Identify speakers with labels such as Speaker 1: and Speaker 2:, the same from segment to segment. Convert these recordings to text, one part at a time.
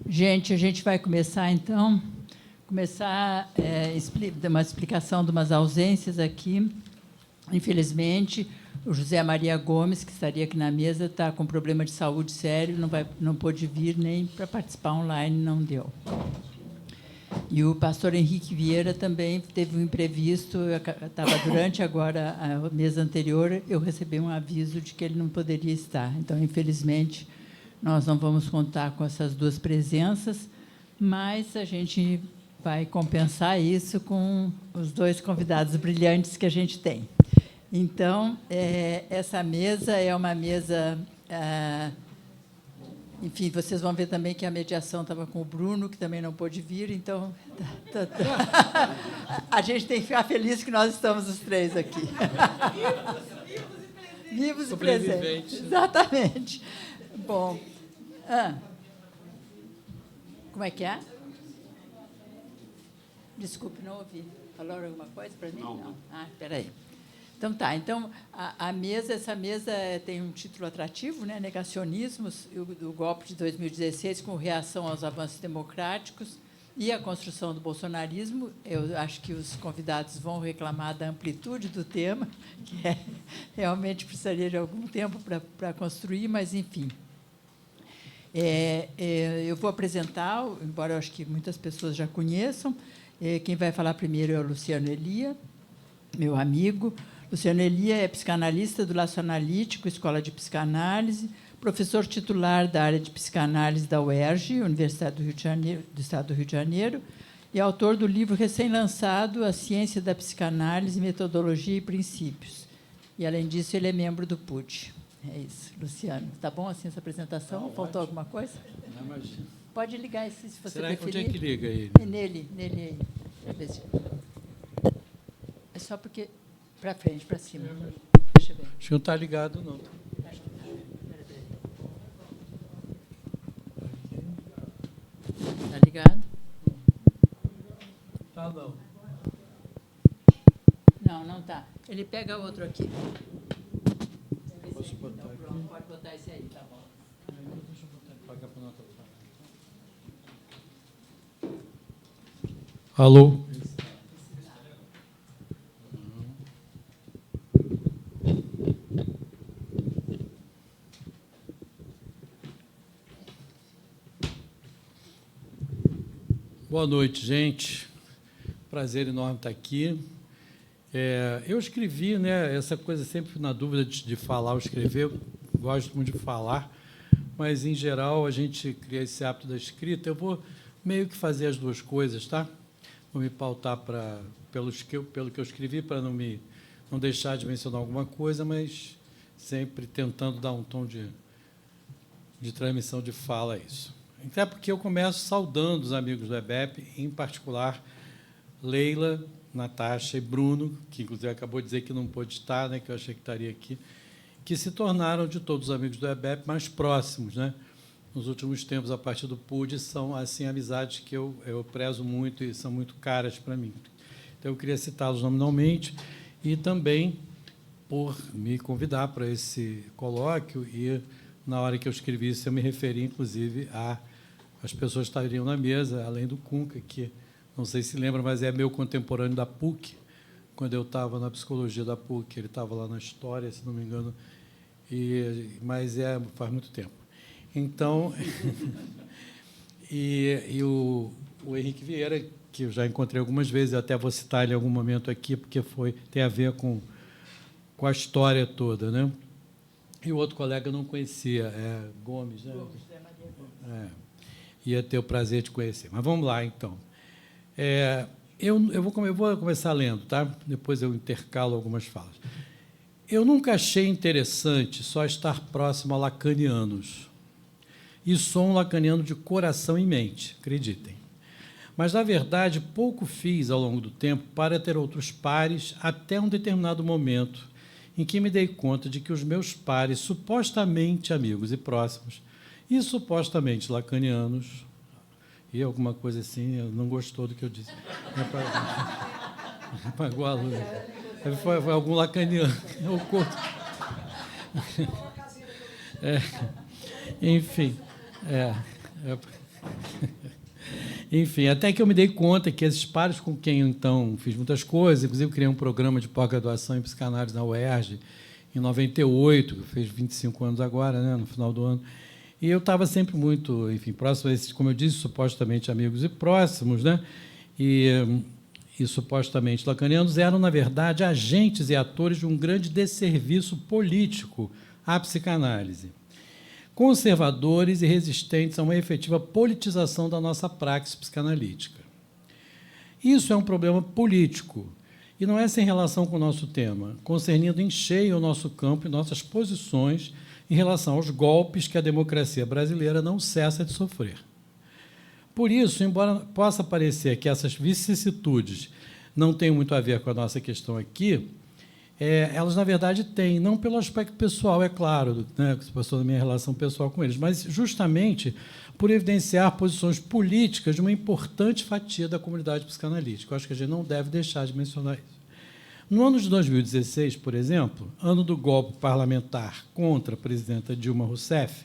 Speaker 1: Gente, a gente vai começar, então, dar uma explicação de umas ausências aqui. Infelizmente, o José Maria Gomes, que estaria aqui na mesa, está com problema de saúde sério, não pôde vir nem para participar online, não deu. E o pastor Henrique Vieira também teve um imprevisto, estava durante agora a mesa anterior, eu recebi um aviso de que ele não poderia estar. Então, infelizmente, nós não vamos contar com essas duas presenças, mas a gente vai compensar isso com os dois convidados brilhantes que a gente tem. Então, essa mesa é uma mesa... enfim, vocês vão ver também que a mediação estava com o Bruno, que também não pôde vir, então a gente tem que ficar feliz que nós estamos os três aqui. Vivos e presentes. Exatamente. Bom, como é que é? Desculpe, não ouvi. Falaram alguma coisa para mim? Não. Ah, espera aí. Então, tá. Então, essa mesa tem um título atrativo, né? Negacionismos, o golpe de 2016 com reação aos avanços democráticos e a construção do bolsonarismo. Eu acho que os convidados vão reclamar da amplitude do tema, que realmente precisaria de algum tempo para construir, mas, enfim. Eu vou apresentar, embora eu acho que muitas pessoas já conheçam, quem vai falar primeiro é o Luciano Elia, meu amigo. Luciano Elia é psicanalista do Laço Analítico, Escola de Psicanálise, professor titular da área de psicanálise da UERJ, Universidade do Estado do Rio de Janeiro, e autor do livro recém-lançado A Ciência da Psicanálise, Metodologia e Princípios. E, além disso, ele é membro do PUD. É isso, Luciano. Está bom assim essa apresentação? Não, faltou alguma coisa?
Speaker 2: Não, imagina.
Speaker 1: Pode ligar esse, se você
Speaker 2: preferir. Será que onde é que liga ele?
Speaker 1: Nele aí. É só porque... Para frente, para cima. Deixa eu ver.
Speaker 2: Acho que não está ligado, não.
Speaker 1: Está ligado?
Speaker 2: Tá, não.
Speaker 1: Não está. Ele pega outro aqui.
Speaker 2: Posso botar aqui?
Speaker 1: Pronto, pode botar esse aí, tá bom.
Speaker 2: Deixa eu botar ele para cá para não atrapalhar. Alô? Boa noite, gente. Prazer enorme estar aqui. Eu escrevi, né, essa coisa sempre na dúvida de falar ou escrever, eu gosto muito de falar, mas, em geral, a gente cria esse hábito da escrita. Eu vou meio que fazer as duas coisas, tá? Vou me pautar pelo que eu escrevi, para não deixar de mencionar alguma coisa, mas sempre tentando dar um tom de transmissão de fala a isso. Até porque eu começo saudando os amigos do EBEP, em particular Leila, Natasha e Bruno, que, inclusive, acabou de dizer que não pôde estar, né, que eu achei que estaria aqui, que se tornaram, de todos os amigos do EBEP, mais próximos, né? Nos últimos tempos, a partir do PUD, são assim amizades que eu prezo muito e são muito caras para mim. Então, eu queria citá-los nominalmente e também por me convidar para esse colóquio e, na hora que eu escrevi isso, eu me referi, inclusive, as pessoas que estariam na mesa, além do Cunca, que, não sei se lembra, mas é meu contemporâneo da PUC, quando eu estava na psicologia da PUC, ele estava lá na história, se não me engano, mas faz muito tempo. Então, o Henrique Vieira, que eu já encontrei algumas vezes, eu até vou citar ele em algum momento aqui, porque tem a ver com a história toda, né? E o outro colega eu não conhecia, Gomes, né? Ia ter o prazer de conhecer. Mas vamos lá, então. Eu vou começar lendo, tá? Depois eu intercalo algumas falas. Eu nunca achei interessante só estar próximo a lacanianos. E sou um lacaniano de coração e mente, acreditem. Mas, na verdade, pouco fiz ao longo do tempo para ter outros pares até um determinado momento em que me dei conta de que os meus pares, supostamente amigos e próximos, e supostamente lacanianos, e alguma coisa assim, não gostou do que eu disse. Apagou a luz. Foi algum lacaniano. Enfim. Enfim, até que eu me dei conta que esses pares com quem eu, então, fiz muitas coisas, inclusive criei um programa de pós-graduação em psicanálise na UERJ, em 98, que fez 25 anos agora, né, no final do ano. E eu estava sempre muito, enfim, próximo a esses, como eu disse, supostamente amigos e próximos, né? E supostamente lacanianos eram, na verdade, agentes e atores de um grande desserviço político à psicanálise. Conservadores e resistentes a uma efetiva politização da nossa praxis psicanalítica. Isso é um problema político, e não é sem relação com o nosso tema, concernindo em cheio o nosso campo e nossas posições em relação aos golpes que a democracia brasileira não cessa de sofrer. Por isso, embora possa parecer que essas vicissitudes não tenham muito a ver com a nossa questão aqui, elas, na verdade, têm, não pelo aspecto pessoal, é claro, né, que se passou da minha relação pessoal com eles, mas justamente por evidenciar posições políticas de uma importante fatia da comunidade psicanalítica. Eu acho que a gente não deve deixar de mencionar isso. No ano de 2016, por exemplo, ano do golpe parlamentar contra a presidenta Dilma Rousseff,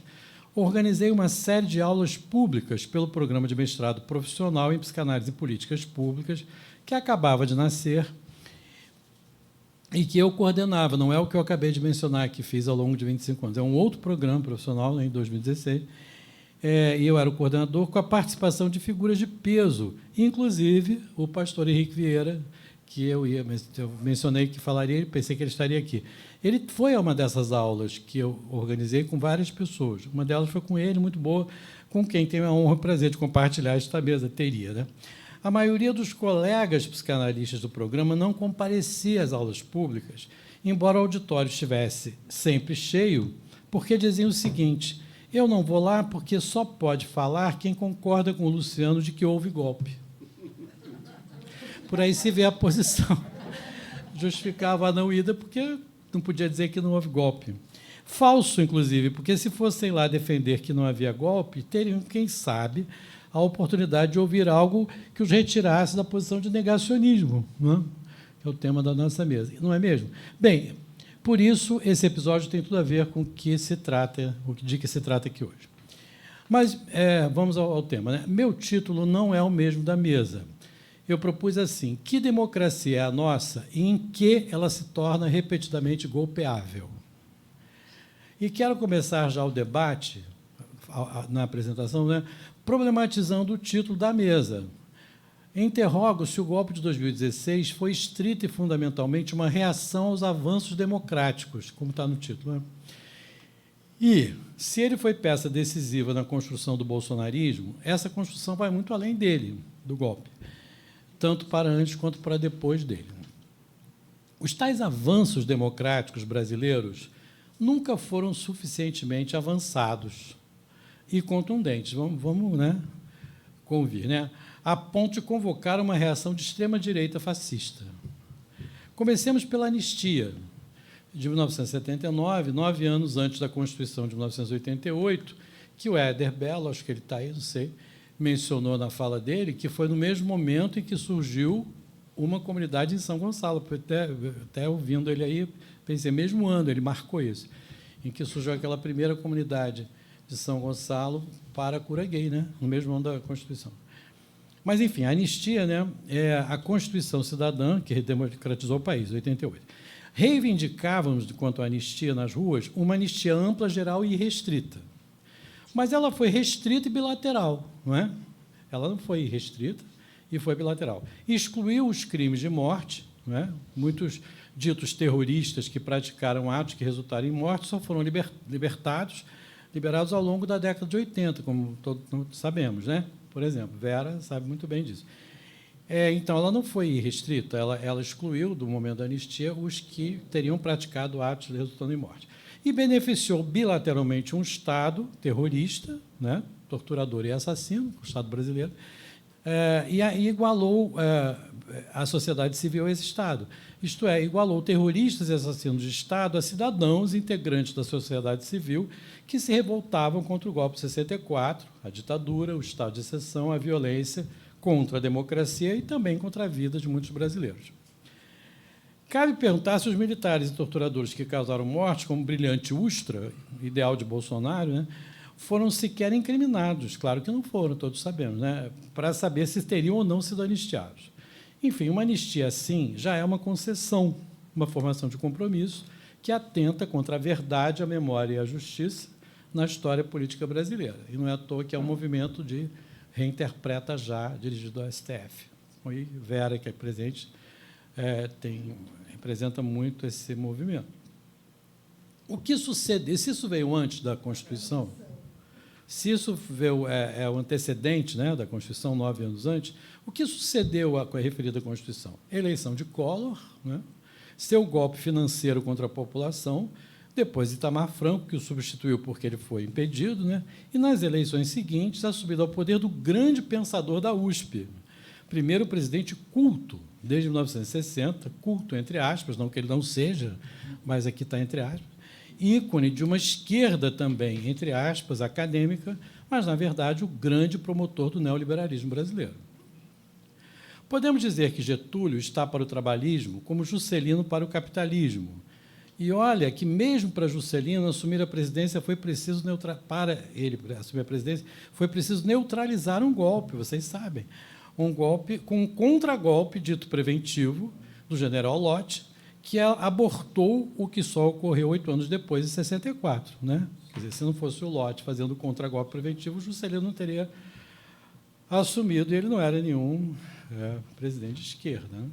Speaker 2: organizei uma série de aulas públicas pelo programa de mestrado profissional em psicanálise e políticas públicas, que acabava de nascer e que eu coordenava. Não é o que eu acabei de mencionar, que fiz ao longo de 25 anos. É um outro programa profissional, né, em 2016, e eu era o coordenador, com a participação de figuras de peso, inclusive o pastor Henrique Vieira, que eu mencionei que falaria, pensei que ele estaria aqui. Ele foi a uma dessas aulas que eu organizei com várias pessoas. Uma delas foi com ele, muito boa, com quem tenho a honra e o prazer de compartilhar esta mesa, teria, né? A maioria dos colegas psicanalistas do programa não comparecia às aulas públicas, embora o auditório estivesse sempre cheio, porque diziam o seguinte: eu não vou lá porque só pode falar quem concorda com o Luciano de que houve golpe. Por aí se vê a posição. Justificava a não ida porque não podia dizer que não houve golpe. Falso, inclusive, porque se fossem lá defender que não havia golpe, teriam, quem sabe, a oportunidade de ouvir algo que os retirasse da posição de negacionismo, né? Que é o tema da nossa mesa, não é mesmo? Bem, por isso, esse episódio tem tudo a ver com o que se trata, de que se trata aqui hoje. Mas vamos ao tema, né? Meu título não é o mesmo da mesa. Eu propus assim: que democracia é a nossa e em que ela se torna repetidamente golpeável? E quero começar já o debate, na apresentação, né, problematizando o título da mesa. Interrogo se o golpe de 2016 foi estrita e fundamentalmente uma reação aos avanços democráticos, como está no título, né? E, se ele foi peça decisiva na construção do bolsonarismo, essa construção vai muito além dele, do golpe, tanto para antes quanto para depois dele. Os tais avanços democráticos brasileiros nunca foram suficientemente avançados e contundentes, vamos né, convir, né, a ponto de convocar uma reação de extrema-direita fascista. Comecemos pela anistia de 1979, 9 anos antes da Constituição de 1988, que o Éder Belo, acho que ele está aí, não sei, mencionou na fala dele, que foi no mesmo momento em que surgiu uma comunidade em São Gonçalo. Até ouvindo ele aí, pensei, mesmo ano, ele marcou isso, em que surgiu aquela primeira comunidade de São Gonçalo para a cura gay, né? No mesmo ano da Constituição. Mas, enfim, a anistia, né, é a Constituição Cidadã, que democratizou o país, em 88. Reivindicávamos, quanto à anistia nas ruas, uma anistia ampla, geral e restrita. Mas ela foi restrita e bilateral, não é? Ela não foi restrita e foi bilateral. Excluiu os crimes de morte, não é? Muitos ditos terroristas que praticaram atos que resultaram em morte só foram liberados ao longo da década de 80, como todos sabemos, né? Por exemplo, Vera sabe muito bem disso. Então, ela não foi restrita, ela excluiu, do momento da anistia, os que teriam praticado atos resultando em morte. E beneficiou bilateralmente um Estado terrorista, né, torturador e assassino, o Estado brasileiro, e igualou a sociedade civil a esse Estado. Isto é, igualou terroristas e assassinos de Estado a cidadãos integrantes da sociedade civil que se revoltavam contra o golpe de 64, a ditadura, o estado de exceção, a violência contra a democracia e também contra a vida de muitos brasileiros. Cabe perguntar se os militares e torturadores que causaram morte, como o brilhante Ustra, ideal de Bolsonaro, né, foram sequer incriminados. Claro que não foram, todos sabemos, né? Para saber se teriam ou não sido anistiados. Enfim, uma anistia assim já é uma concessão, uma formação de compromisso que atenta contra a verdade, a memória e a justiça na história política brasileira. E não é à toa que é um movimento de reinterpreta já, dirigido ao STF. E Vera, que é presente, representa muito esse movimento. O que sucede? Se isso veio antes da Constituição, se isso veio, o antecedente, né, da Constituição, 9 anos antes, o que sucedeu à referida Constituição? Eleição de Collor, né, seu golpe financeiro contra a população, depois Itamar Franco, que o substituiu porque ele foi impedido, né, e, nas eleições seguintes, a subida ao poder do grande pensador da USP, primeiro presidente culto, desde 1960, culto, entre aspas, não que ele não seja, mas aqui está entre aspas, ícone de uma esquerda também, entre aspas, acadêmica, mas, na verdade, o grande promotor do neoliberalismo brasileiro. Podemos dizer que Getúlio está para o trabalhismo como Juscelino para o capitalismo. E olha que, mesmo para Juscelino assumir a presidência, foi preciso neutralizar um golpe, vocês sabem, um golpe com um contragolpe dito preventivo do general Lott, que abortou o que só ocorreu 8 anos depois, em 64. Né? Quer dizer, se não fosse o Lott fazendo o contragolpe preventivo, o Juscelino não teria assumido, e ele não era nenhum presidente de esquerda. Né?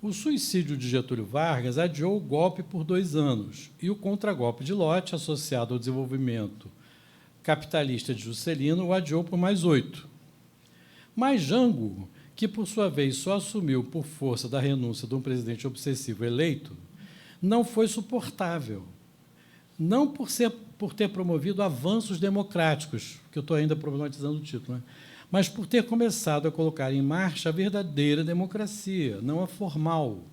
Speaker 2: O suicídio de Getúlio Vargas adiou o golpe por 2 anos, e o contragolpe de Lott, associado ao desenvolvimento capitalista de Juscelino, o adiou por mais 8. Mas Jango, que, por sua vez, só assumiu por força da renúncia de um presidente obsessivo eleito, não foi suportável. Não por ter promovido avanços democráticos, que eu estou ainda problematizando o título, né? Mas por ter começado a colocar em marcha a verdadeira democracia, não a formal,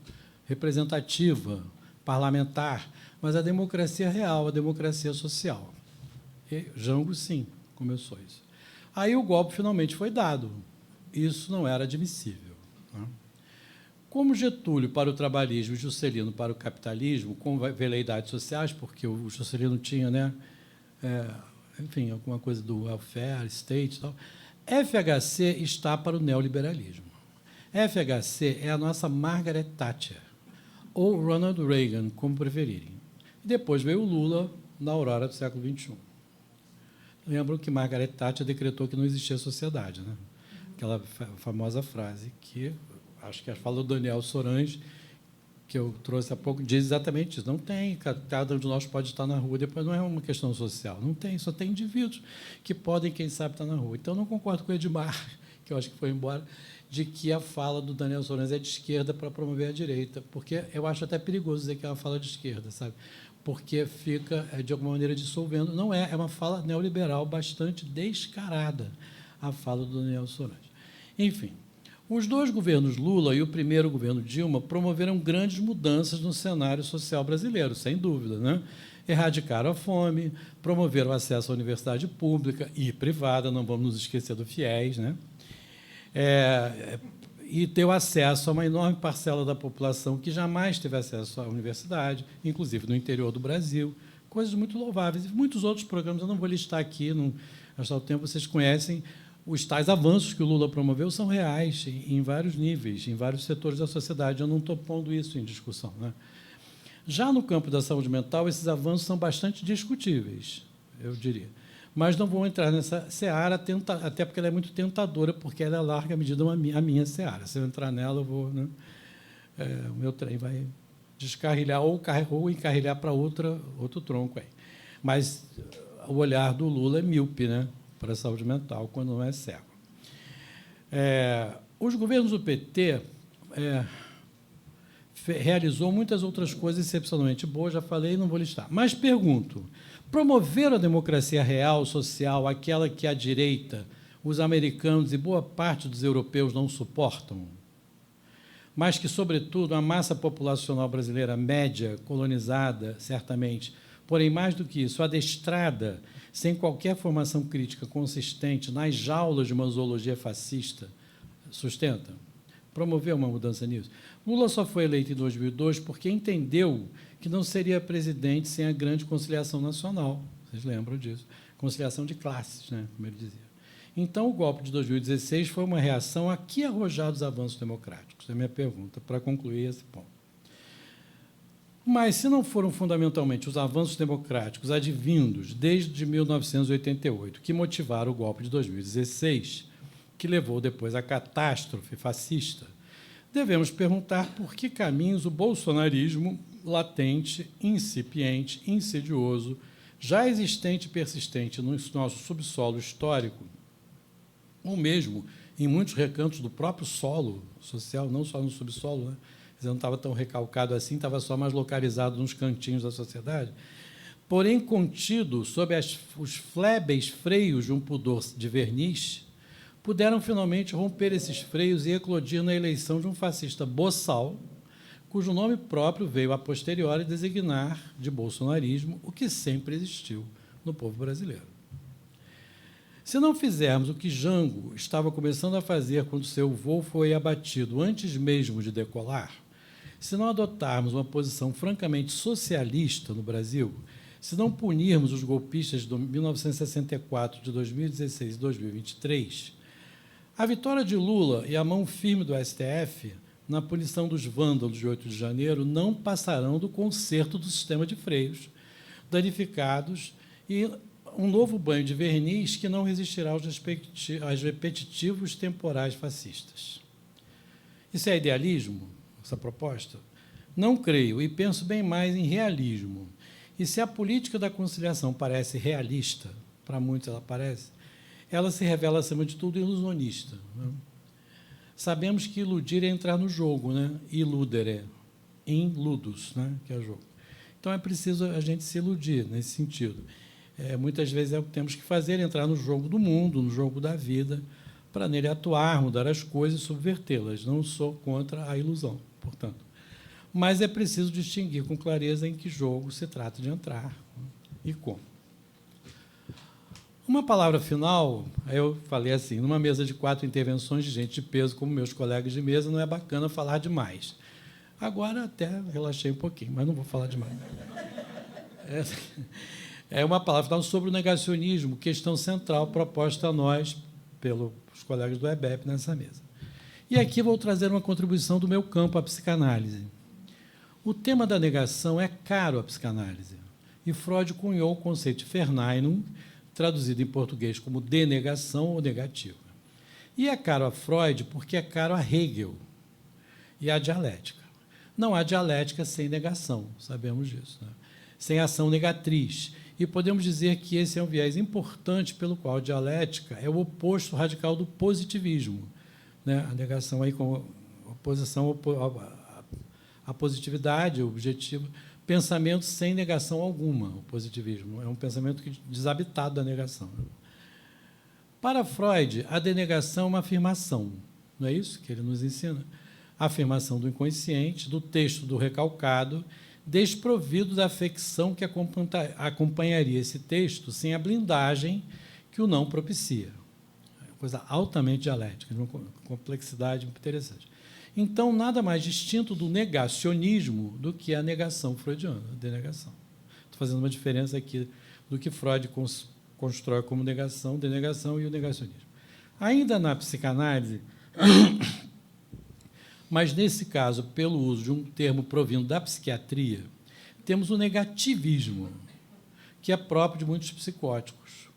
Speaker 2: representativa, parlamentar, mas a democracia real, a democracia social. E Jango, sim, começou isso. Aí o golpe finalmente foi dado. Isso não era admissível. Como Getúlio para o trabalhismo e Juscelino para o capitalismo, com veleidades sociais, porque o Juscelino tinha, né, enfim, alguma coisa do welfare, state e tal, FHC está para o neoliberalismo. FHC é a nossa Margaret Thatcher, ou Ronald Reagan, como preferirem. E depois veio o Lula, na aurora do século XXI. Lembram que Margaret Thatcher decretou que não existia sociedade, né? Aquela famosa frase que acho que a fala do Daniel Sorange, que eu trouxe há pouco, diz exatamente isso. Não tem, cada um de nós pode estar na rua, depois não é uma questão social. Não tem, só tem indivíduos que podem, quem sabe, estar na rua. Então, não concordo com o Edmar, que eu acho que foi embora, de que a fala do Daniel Sorange é de esquerda para promover a direita, porque eu acho até perigoso dizer que é uma fala de esquerda, sabe? Porque fica, de alguma maneira, dissolvendo. Não é, é uma fala neoliberal bastante descarada, a fala do Daniel Sorange. Enfim, os 2 governos Lula e o primeiro governo Dilma promoveram grandes mudanças no cenário social brasileiro, sem dúvida, né? Erradicaram a fome, promoveram o acesso à universidade pública e privada, não vamos nos esquecer do FIES, né? E deu acesso a uma enorme parcela da população que jamais teve acesso à universidade, inclusive no interior do Brasil, coisas muito louváveis. E muitos outros programas, eu não vou listar aqui, não gastar o tempo, vocês conhecem. Os tais avanços que o Lula promoveu são reais, em vários níveis, em vários setores da sociedade. Eu não estou pondo isso em discussão, né? Já no campo da saúde mental, esses avanços são bastante discutíveis, eu diria. Mas não vou entrar nessa seara, até porque ela é muito tentadora, porque ela é, em larga medida, a minha seara. Se eu entrar nela, eu vou, né, o meu trem vai descarrilhar ou encarrilhar para outro tronco aí. Mas o olhar do Lula é míope, né, para a saúde mental, quando não é cego. Os governos do PT realizou muitas outras coisas excepcionalmente boas, já falei, não vou listar. Mas pergunto, promover a democracia real, social, aquela que a direita, os americanos e boa parte dos europeus não suportam, mas que, sobretudo, a massa populacional brasileira média, colonizada, certamente, porém, mais do que isso, adestrada, sem qualquer formação crítica consistente, nas jaulas de uma zoologia fascista, sustenta? Promover uma mudança nisso? Lula só foi eleito em 2002 porque entendeu que não seria presidente sem a grande conciliação nacional. Vocês lembram disso? conciliação de classes, né, como ele dizia. Então, o golpe de 2016 foi uma reação a que arrojados avanços democráticos? É a minha pergunta, para concluir esse ponto. Mas, se não foram fundamentalmente os avanços democráticos advindos desde 1988 que motivaram o golpe de 2016, que levou depois à catástrofe fascista, devemos perguntar por que caminhos o bolsonarismo latente, incipiente, insidioso, já existente e persistente no nosso subsolo histórico, ou mesmo em muitos recantos do próprio solo social, não só no subsolo, né? Não estava tão recalcado assim, estava só mais localizado nos cantinhos da sociedade, porém contido sob os flébeis freios de um pudor de verniz, puderam finalmente romper esses freios e eclodir na eleição de um fascista boçal, cujo nome próprio veio a posteriori designar de bolsonarismo o que sempre existiu no povo brasileiro. Se não fizermos o que Jango estava começando a fazer quando seu voo foi abatido antes mesmo de decolar, se não adotarmos uma posição francamente socialista no Brasil, se não punirmos os golpistas de 1964, de 2016 e 2023, a vitória de Lula e a mão firme do STF na punição dos vândalos de 8 de janeiro não passarão do conserto do sistema de freios danificados e um novo banho de verniz que não resistirá aos repetitivos temporais fascistas. Isso é idealismo, essa proposta? Não creio, e penso bem mais em realismo. E se a política da conciliação parece realista, para muitos ela parece, ela se revela, acima de tudo, ilusionista. Né? Sabemos que iludir é entrar no jogo, né? Iludere, in ludus, né? Que é o jogo. Então, é preciso a gente se iludir nesse sentido. Muitas vezes é o que temos que fazer, entrar no jogo do mundo, no jogo da vida, para nele atuar, mudar as coisas e subvertê-las. Não sou contra a ilusão, portanto. Mas é preciso distinguir com clareza em que jogo se trata de entrar e como. Uma palavra final, eu falei assim, numa mesa de 4 intervenções de gente de peso, como meus colegas de mesa, não é bacana falar demais. Agora até relaxei um pouquinho, mas não vou falar demais. É uma palavra final sobre o negacionismo, questão central proposta a nós pelos colegas do EBEP nessa mesa. E aqui vou trazer uma contribuição do meu campo, a psicanálise. O tema da negação é caro à psicanálise, e Freud cunhou o conceito de Verneinung, traduzido em português como denegação ou negativa. E é caro a Freud porque é caro a Hegel e a dialética. Não há dialética sem negação, sabemos disso, né? Sem ação negatriz. E podemos dizer que esse é um viés importante pelo qual a dialética é o oposto radical do positivismo, né? A negação aí com oposição à positividade, o objetivo, pensamento sem negação alguma, o positivismo. É um pensamento desabitado da negação. Para Freud, a denegação é uma afirmação, não é isso que ele nos ensina? A afirmação do inconsciente, do texto do recalcado, desprovido da afecção que acompanharia esse texto sem a blindagem que o não propicia. É uma coisa altamente dialética, de uma complexidade interessante. Então, nada mais distinto do negacionismo do que a negação freudiana, a denegação. Estou fazendo uma diferença aqui do que Freud constrói como negação, denegação e o negacionismo. Ainda na psicanálise, mas, nesse caso, pelo uso de um termo provindo da psiquiatria, temos o negativismo, que é próprio de muitos psicóticos.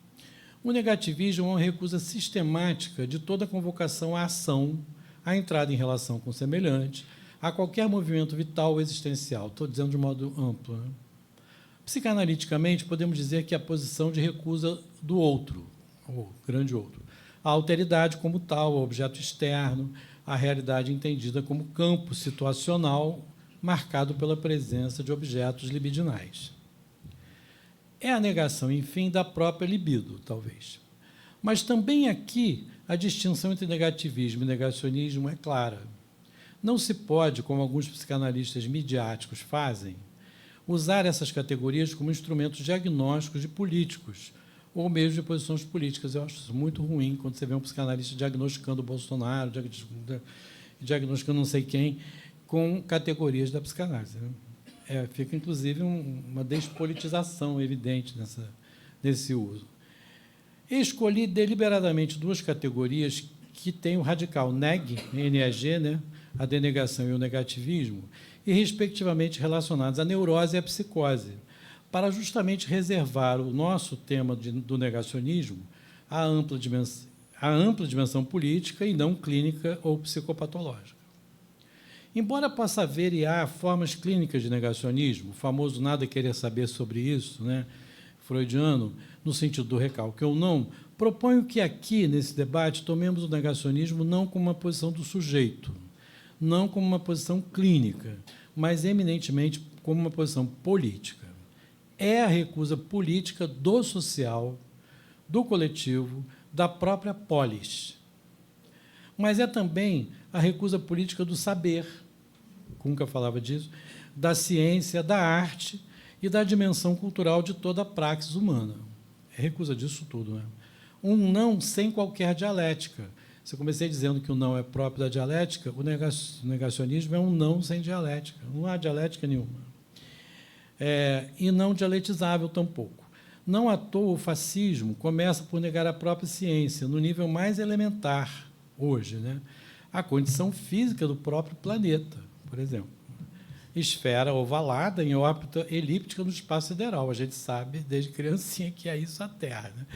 Speaker 2: O negativismo é uma recusa sistemática de toda convocação à ação, à entrada em relação com semelhante, a qualquer movimento vital ou existencial. Estou dizendo de modo amplo, né? Psicanaliticamente, podemos dizer que é a posição de recusa do outro, o grande outro. A alteridade como tal, o objeto externo, a realidade entendida como campo situacional marcado pela presença de objetos libidinais. É a negação, enfim, da própria libido, talvez. Mas também aqui a distinção entre negativismo e negacionismo é clara. Não se pode, como alguns psicanalistas midiáticos fazem, usar essas categorias como instrumentos diagnósticos de políticos, ou mesmo de posições políticas. Eu acho isso muito ruim quando você vê um psicanalista diagnosticando o Bolsonaro, diagnosticando não sei quem, com categorias da psicanálise. Fica, inclusive, uma despolitização evidente nesse uso. Escolhi deliberadamente duas categorias que têm o radical neg, NEG, né, a denegação e o negativismo, e, respectivamente, relacionados à neurose e à psicose, para justamente reservar o nosso tema do negacionismo à ampla dimensão política e não clínica ou psicopatológica. Embora possa haver e há formas clínicas de negacionismo, o famoso nada querer saber sobre isso, né, freudiano, no sentido do recalque ou não, proponho que aqui, nesse debate, tomemos o negacionismo não como uma posição do sujeito, não como uma posição clínica, mas eminentemente como uma posição política. É a recusa política do social, do coletivo, da própria polis. Mas é também a recusa política do saber, Kuhnka falava disso, da ciência, da arte e da dimensão cultural de toda a praxis humana. É recusa disso tudo, né? Um não sem qualquer dialética. Se eu comecei dizendo que o não é próprio da dialética, o negacionismo é um não sem dialética. Não há dialética nenhuma. E não dialetizável tampouco. Não à toa o fascismo começa por negar a própria ciência, no nível mais elementar, hoje, né? A condição física do próprio planeta, por exemplo. Esfera ovalada em órbita elíptica no espaço sideral. A gente sabe, desde criancinha, que é isso a Terra, né?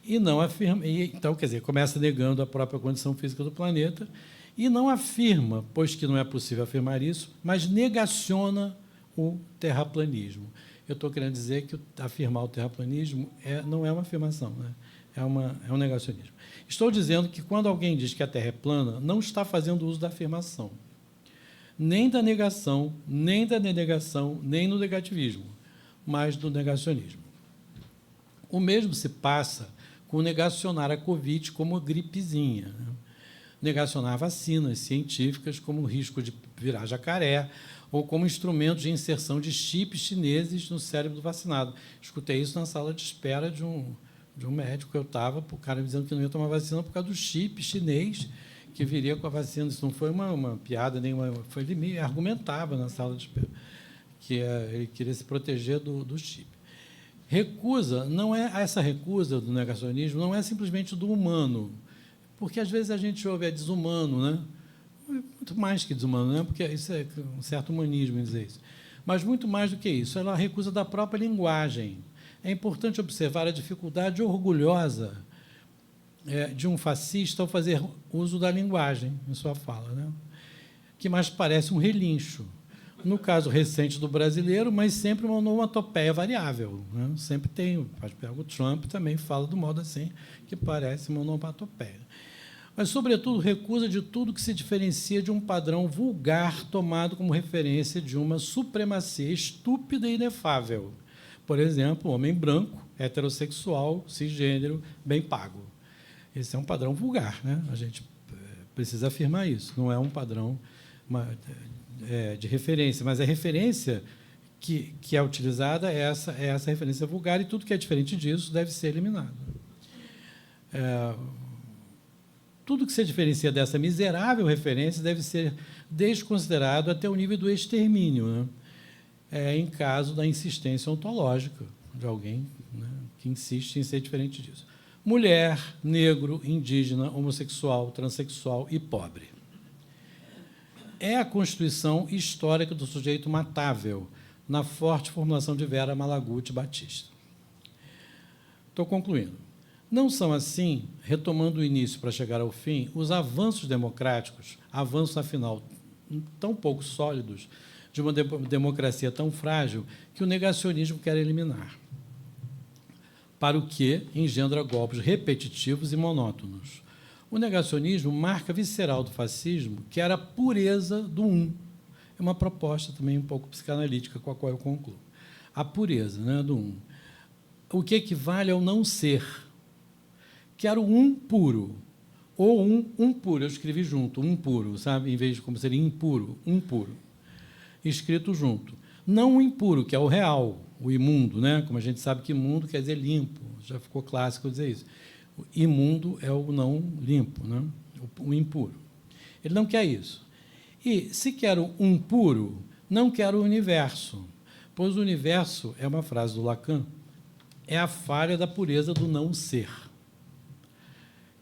Speaker 2: E não afirma, então, quer dizer, começa negando a própria condição física do planeta e não afirma, pois que não é possível afirmar isso, mas negaciona o terraplanismo. Eu estou querendo dizer que afirmar o terraplanismo não é uma afirmação, né? É um negacionismo. Estou dizendo que, quando alguém diz que a Terra é plana, não está fazendo uso da afirmação, nem da negação, nem da denegação, nem no negativismo, mas do negacionismo. O mesmo se passa com negacionar a Covid como gripezinha, né? Negacionar vacinas científicas como o risco de virar jacaré ou como instrumento de inserção de chips chineses no cérebro do vacinado. Escutei isso na sala de espera de um médico que eu estava, o cara dizendo que não ia tomar vacina por causa do chip chinês que viria com a vacina. Isso não foi uma piada, ele me argumentava na sala de espera que ele queria se proteger do chip. Recusa, não é essa recusa do negacionismo, não é simplesmente do humano, porque às vezes a gente ouve desumano, né? Muito mais que desumano, né? Porque isso é um certo humanismo em dizer isso. Mas muito mais do que isso, ela recusa da própria linguagem. É importante observar a dificuldade orgulhosa de um fascista ao fazer uso da linguagem em sua fala, né? Que mais parece um relincho. No caso recente do brasileiro, mas sempre uma onomatopeia variável, né? Sempre tem. O Trump também fala do modo assim, que parece uma onomatopeia. Mas, sobretudo, recusa de tudo que se diferencia de um padrão vulgar tomado como referência de uma supremacia estúpida e inefável. Por exemplo, homem branco, heterossexual, cisgênero, bem pago. Esse é um padrão vulgar, né? A gente precisa afirmar isso. Não é um padrão de referência, mas a referência que é utilizada é essa referência vulgar, e tudo que é diferente disso deve ser eliminado. Tudo que se diferencia dessa miserável referência deve ser desconsiderado até o nível do extermínio, né? Em caso da insistência ontológica de alguém, né, que insiste em ser diferente disso. Mulher, negro, indígena, homossexual, transexual e pobre. É a constituição histórica do sujeito matável, na forte formulação de Vera Malaguti Batista. Estou concluindo. Não são assim, retomando o início para chegar ao fim, os avanços democráticos, avanços, afinal, tão pouco sólidos, de uma democracia tão frágil, que o negacionismo quer eliminar, para o que engendra golpes repetitivos e monótonos. O negacionismo, marca visceral do fascismo, que era a pureza do um. É uma proposta também um pouco psicanalítica, com a qual eu concluo. A pureza, né, do um. O que equivale ao não ser. Quero um puro, ou um puro. Eu escrevi junto, um puro, sabe? Em vez de como seria impuro, um puro. Escrito junto. Não o impuro, que é o real, o imundo, né? Como a gente sabe que imundo quer dizer limpo. Já ficou clássico dizer isso. O imundo é o não limpo, né? O impuro. Ele não quer isso. E, se quero um puro, não quero o universo, pois o universo, é uma frase do Lacan, é a falha da pureza do não ser.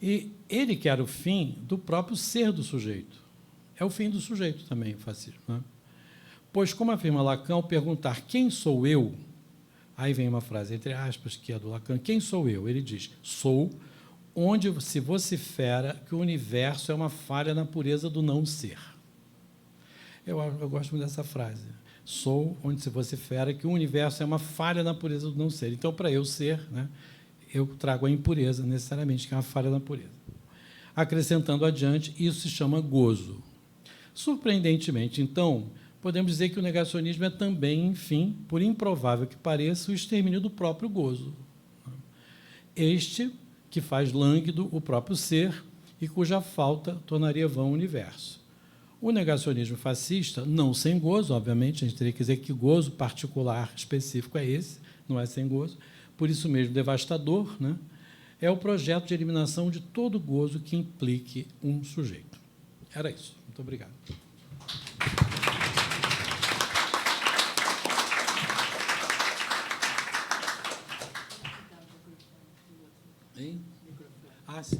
Speaker 2: E ele quer o fim do próprio ser do sujeito. É o fim do sujeito também, o fascismo. Né? Pois, como afirma Lacan, ao perguntar quem sou eu, aí vem uma frase, entre aspas, que é do Lacan, quem sou eu? Ele diz, sou onde se vocifera que o universo é uma falha na pureza do não ser. Eu gosto muito dessa frase. Sou onde se vocifera que o universo é uma falha na pureza do não ser. Então, para eu ser, né, eu trago a impureza, necessariamente, que é uma falha na pureza. Acrescentando adiante, isso se chama gozo. Surpreendentemente, então, podemos dizer que o negacionismo é também, enfim, por improvável que pareça, o extermínio do próprio gozo. Este que faz lânguido o próprio ser e cuja falta tornaria vão o universo. O negacionismo fascista, não sem gozo, obviamente, a gente teria que dizer que gozo particular específico é esse, não é sem gozo, por isso mesmo devastador, né? É o projeto de eliminação de todo gozo que implique um sujeito. Era isso. Muito obrigado. Hein? Ah, sim.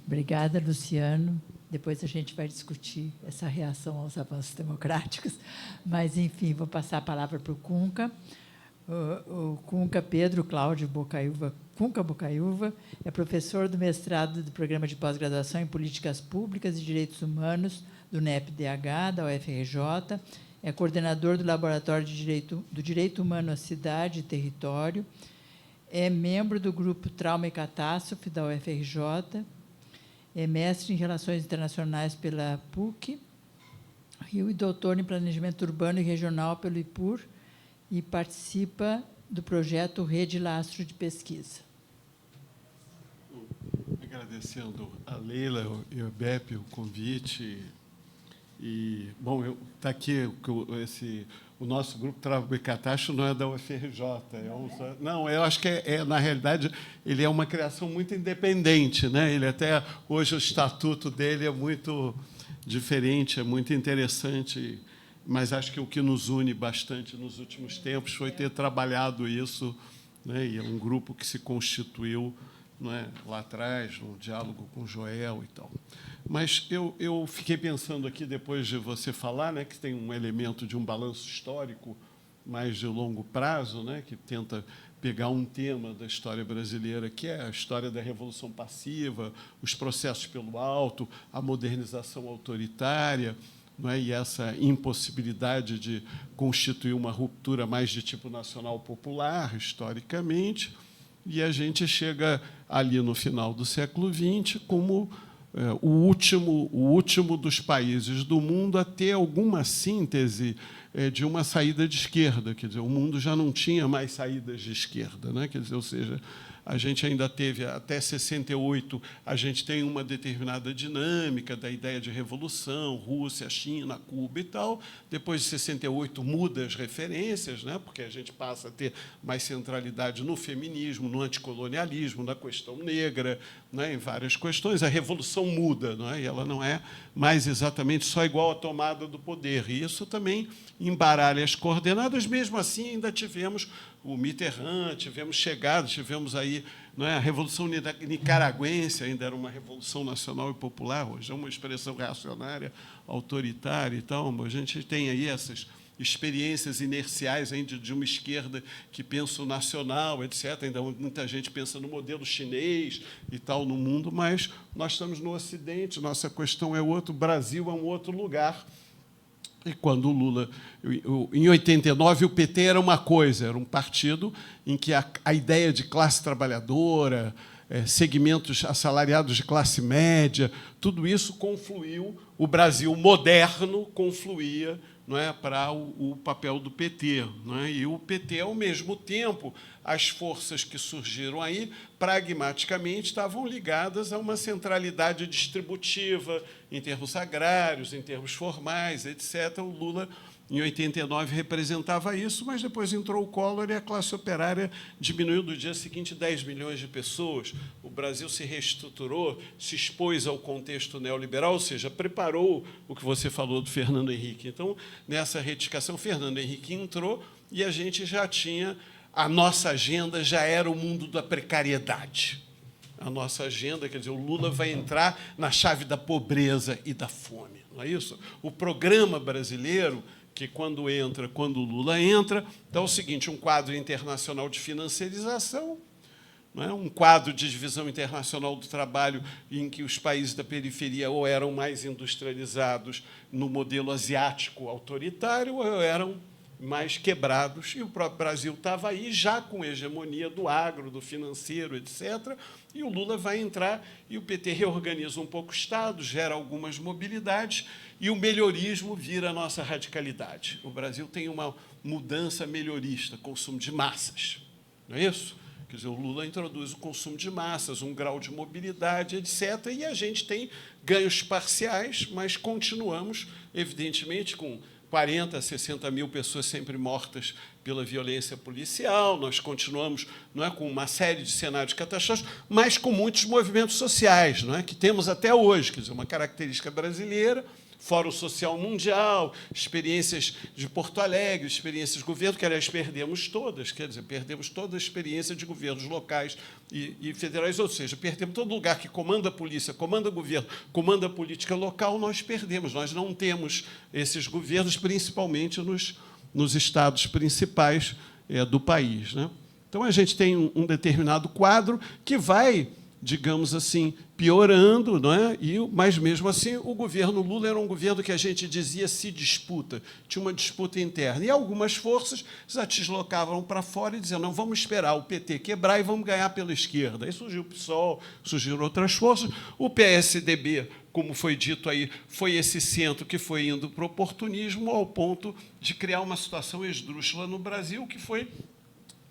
Speaker 1: Obrigada, Luciano. Depois a gente vai discutir essa reação aos avanços democráticos. Mas, enfim, vou passar a palavra para o Cunca. O Cunca Pedro Cláudio Cunca Bocaiúva é professor do mestrado do Programa de Pós-Graduação em Políticas Públicas e Direitos Humanos do NEP-DH, da UFRJ, é coordenador do Laboratório do Direito Humano à Cidade e Território, é membro do Grupo Trauma e Catástrofe da UFRJ, é mestre em Relações Internacionais pela PUC, Rio e doutor em Planejamento Urbano e Regional pelo IPUR, e participa do projeto Rede Lastro de Pesquisa.
Speaker 3: Agradecendo a Leila e o Beppe o convite. E, bom, está aqui o nosso grupo Trauma e Catástrofe não é da UFRJ. Não, eu acho que na realidade, ele é uma criação muito independente, né? Ele até, hoje, o estatuto dele é muito diferente, é muito interessante, mas acho que o que nos une bastante nos últimos tempos foi ter trabalhado isso, né? E é um grupo que se constituiu, não é, lá atrás, no diálogo com o Joel e tal. Mas eu fiquei pensando aqui, depois de você falar, né, que tem um elemento de um balanço histórico mais de longo prazo, né, que tenta pegar um tema da história brasileira, que é a história da Revolução Passiva, os processos pelo alto, a modernização autoritária, não é, e essa impossibilidade de constituir uma ruptura mais de tipo nacional popular, historicamente, e a gente chega ali no final do século XX como o último dos países do mundo a ter alguma síntese de uma saída de esquerda. Quer dizer, o mundo já não tinha mais saídas de esquerda, né? Quer dizer, ou seja, a gente ainda teve, até 68, a gente tem uma determinada dinâmica da ideia de revolução, Rússia, China, Cuba e tal. Depois de 68, muda as referências, né? Porque a gente passa a ter mais centralidade no feminismo, no anticolonialismo, na questão negra, né? Em várias questões. A revolução muda, não é? E ela não é mais exatamente só igual à tomada do poder. E isso também embaralha as coordenadas. Mesmo assim, ainda tivemos o Mitterrand, tivemos aí, não é, a Revolução Nicaragüense, ainda era uma revolução nacional e popular, hoje é uma expressão reacionária, autoritária e tal. A gente tem aí essas experiências inerciais ainda de uma esquerda que pensa o nacional, etc. Ainda muita gente pensa no modelo chinês e tal no mundo, mas nós estamos no Ocidente, nossa questão é outra, o Brasil é um outro lugar. E quando o Lula, em 89, o PT era uma coisa, era um partido em que a ideia de classe trabalhadora, segmentos assalariados de classe média, tudo isso confluiu, o Brasil moderno confluía, não é, para o papel do PT. Não é? E o PT, ao mesmo tempo, as forças que surgiram aí, pragmaticamente, estavam ligadas a uma centralidade distributiva, em termos agrários, em termos formais, etc. O Lula, em 89, representava isso, mas depois entrou o Collor e a classe operária diminuiu do dia seguinte 10 milhões de pessoas. O Brasil se reestruturou, se expôs ao contexto neoliberal, ou seja, preparou o que você falou do Fernando Henrique. Então, nessa retificação, Fernando Henrique entrou e a gente já tinha a nossa agenda já era o mundo da precariedade. A nossa agenda, quer dizer, o Lula vai entrar na chave da pobreza e da fome, não é isso? O programa brasileiro, que quando o Lula entra, dá o seguinte, um quadro internacional de financiarização, não é? Um quadro de divisão internacional do trabalho em que os países da periferia ou eram mais industrializados no modelo asiático autoritário ou eram mais quebrados, e o próprio Brasil estava aí já com hegemonia do agro, do financeiro, etc., e o Lula vai entrar e o PT reorganiza um pouco o Estado, gera algumas mobilidades, e o melhorismo vira a nossa radicalidade. O Brasil tem uma mudança melhorista, consumo de massas, não é isso? Quer dizer, o Lula introduz o consumo de massas, um grau de mobilidade, etc., e a gente tem ganhos parciais, mas continuamos, evidentemente, com 40, 60 mil pessoas sempre mortas pela violência policial, nós continuamos, não é, com uma série de cenários catastróficos, mas com muitos movimentos sociais, não é, que temos até hoje, quer dizer, uma característica brasileira, Fórum Social Mundial, experiências de Porto Alegre, experiências de governo, que, aliás, perdemos todas, quer dizer, perdemos toda a experiência de governos locais e federais, ou seja, perdemos todo lugar que comanda a polícia, comanda o governo, comanda a política local, nós perdemos, nós não temos esses governos, principalmente nos estados principais do país, né? Então, a gente tem um determinado quadro que vai, digamos assim, piorando, não é? Mas, mesmo assim, o governo Lula era um governo que a gente dizia se disputa, tinha uma disputa interna. E algumas forças já deslocavam para fora e diziam, não, vamos esperar o PT quebrar e vamos ganhar pela esquerda. Aí surgiu o PSOL, surgiram outras forças. O PSDB, como foi dito aí, foi esse centro que foi indo para o oportunismo ao ponto de criar uma situação esdrúxula no Brasil, que foi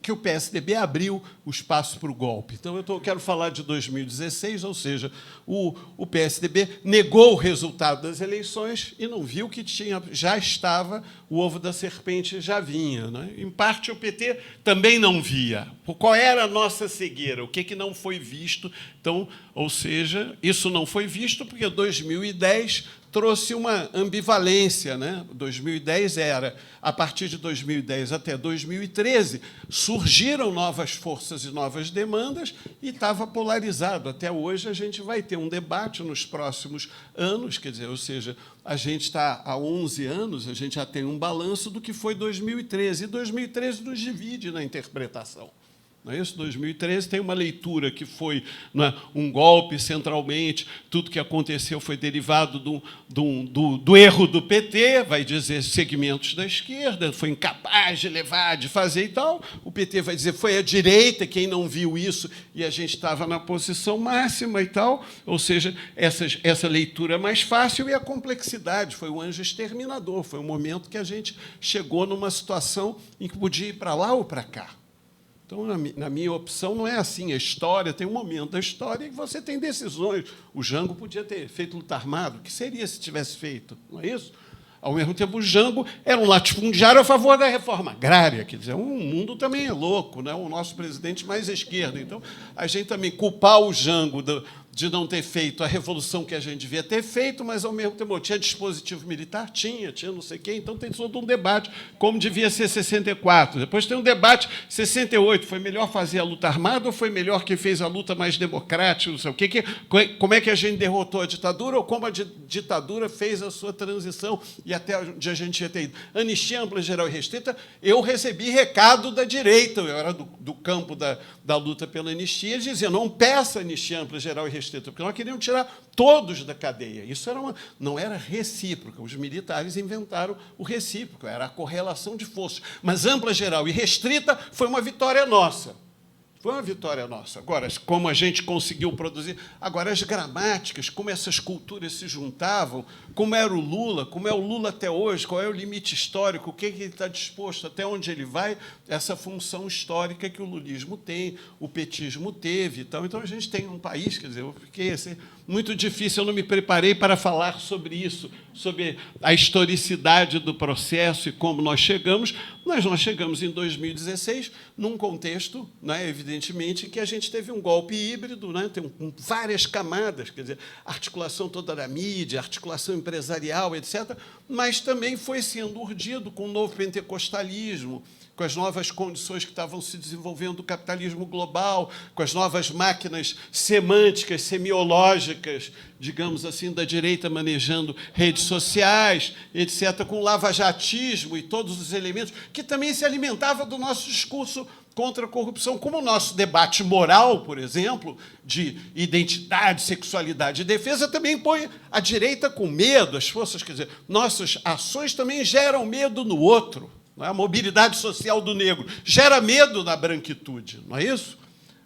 Speaker 3: que o PSDB abriu o espaço para o golpe. Então, eu quero falar de 2016, ou seja, o PSDB negou o resultado das eleições e não viu que já estava, o ovo da serpente já vinha, né? Em parte, o PT também não via. Qual era a nossa cegueira? O que não foi visto? Então, ou seja, isso não foi visto porque 2010 trouxe uma ambivalência, né? 2010 era, a partir de 2010 até 2013, surgiram novas forças e novas demandas e estava polarizado. Até hoje a gente vai ter um debate nos próximos anos, quer dizer, ou seja, a gente está há 11 anos, a gente já tem um balanço do que foi 2013, e 2013 nos divide na interpretação. Não é isso? 2013 tem uma leitura que foi, não é, um golpe centralmente, tudo que aconteceu foi derivado do erro do PT, vai dizer segmentos da esquerda, foi incapaz de levar, de fazer e tal. O PT vai dizer foi a direita quem não viu isso e a gente estava na posição máxima e tal. Ou seja, essa leitura é mais fácil e a complexidade foi o anjo exterminador, foi um momento que a gente chegou numa situação em que podia ir para lá ou para cá. Então, na minha opção, não é assim. A história tem um momento da história em que você tem decisões. O Jango podia ter feito luta armada. O que seria se tivesse feito? Não é isso? Ao mesmo tempo, o Jango era um latifundiário a favor da reforma agrária. Quer dizer, o mundo também é louco, né? O nosso presidente mais à esquerda. Então, a gente também culpar o Jango de não ter feito a revolução que a gente devia ter feito, mas, ao mesmo tempo, tinha dispositivo militar? Tinha não sei quem. Então, tem todo um debate, como devia ser 64. Depois tem um debate, 68. Foi melhor fazer a luta armada ou foi melhor quem fez a luta mais democrática? Não sei o quê. Como é que a gente derrotou a ditadura ou como a ditadura fez a sua transição e até onde a gente ia ter ido. Anistia ampla, geral e restrita, eu recebi recado da direita, eu era do campo da luta pela anistia, dizendo, não peça anistia ampla, geral e restrita, porque nós queríamos tirar todos da cadeia. Isso não era recíproca. Os militares inventaram o recíproco, era a correlação de forças. Mas ampla, geral e restrita foi uma vitória nossa. Foi uma vitória nossa. Agora, como a gente conseguiu produzir... Agora, as gramáticas, como essas culturas se juntavam, como era o Lula, como é o Lula até hoje, qual é o limite histórico, o que ele está disposto, até onde ele vai, essa função histórica que o lulismo tem, o petismo teve. Então, a gente tem um país, quer dizer, eu fiquei assim, muito difícil, eu não me preparei para falar sobre isso, sobre a historicidade do processo e como nós chegamos, mas nós chegamos em 2016 num contexto, né, evidentemente, evidentemente, que a gente teve um golpe híbrido, né? Tem várias camadas, quer dizer, articulação toda da mídia, articulação empresarial, etc., mas também foi sendo urdido com o novo pentecostalismo, com as novas condições que estavam se desenvolvendo do capitalismo global, com as novas máquinas semânticas, semiológicas, digamos assim, da direita manejando redes sociais, etc., com o lavajatismo e todos os elementos, que também se alimentava do nosso discurso contra a corrupção, como o nosso debate moral, por exemplo, de identidade, sexualidade e defesa, também põe a direita com medo, as forças, quer dizer, nossas ações também geram medo no outro. Não é? A mobilidade social do negro gera medo na branquitude, não é isso?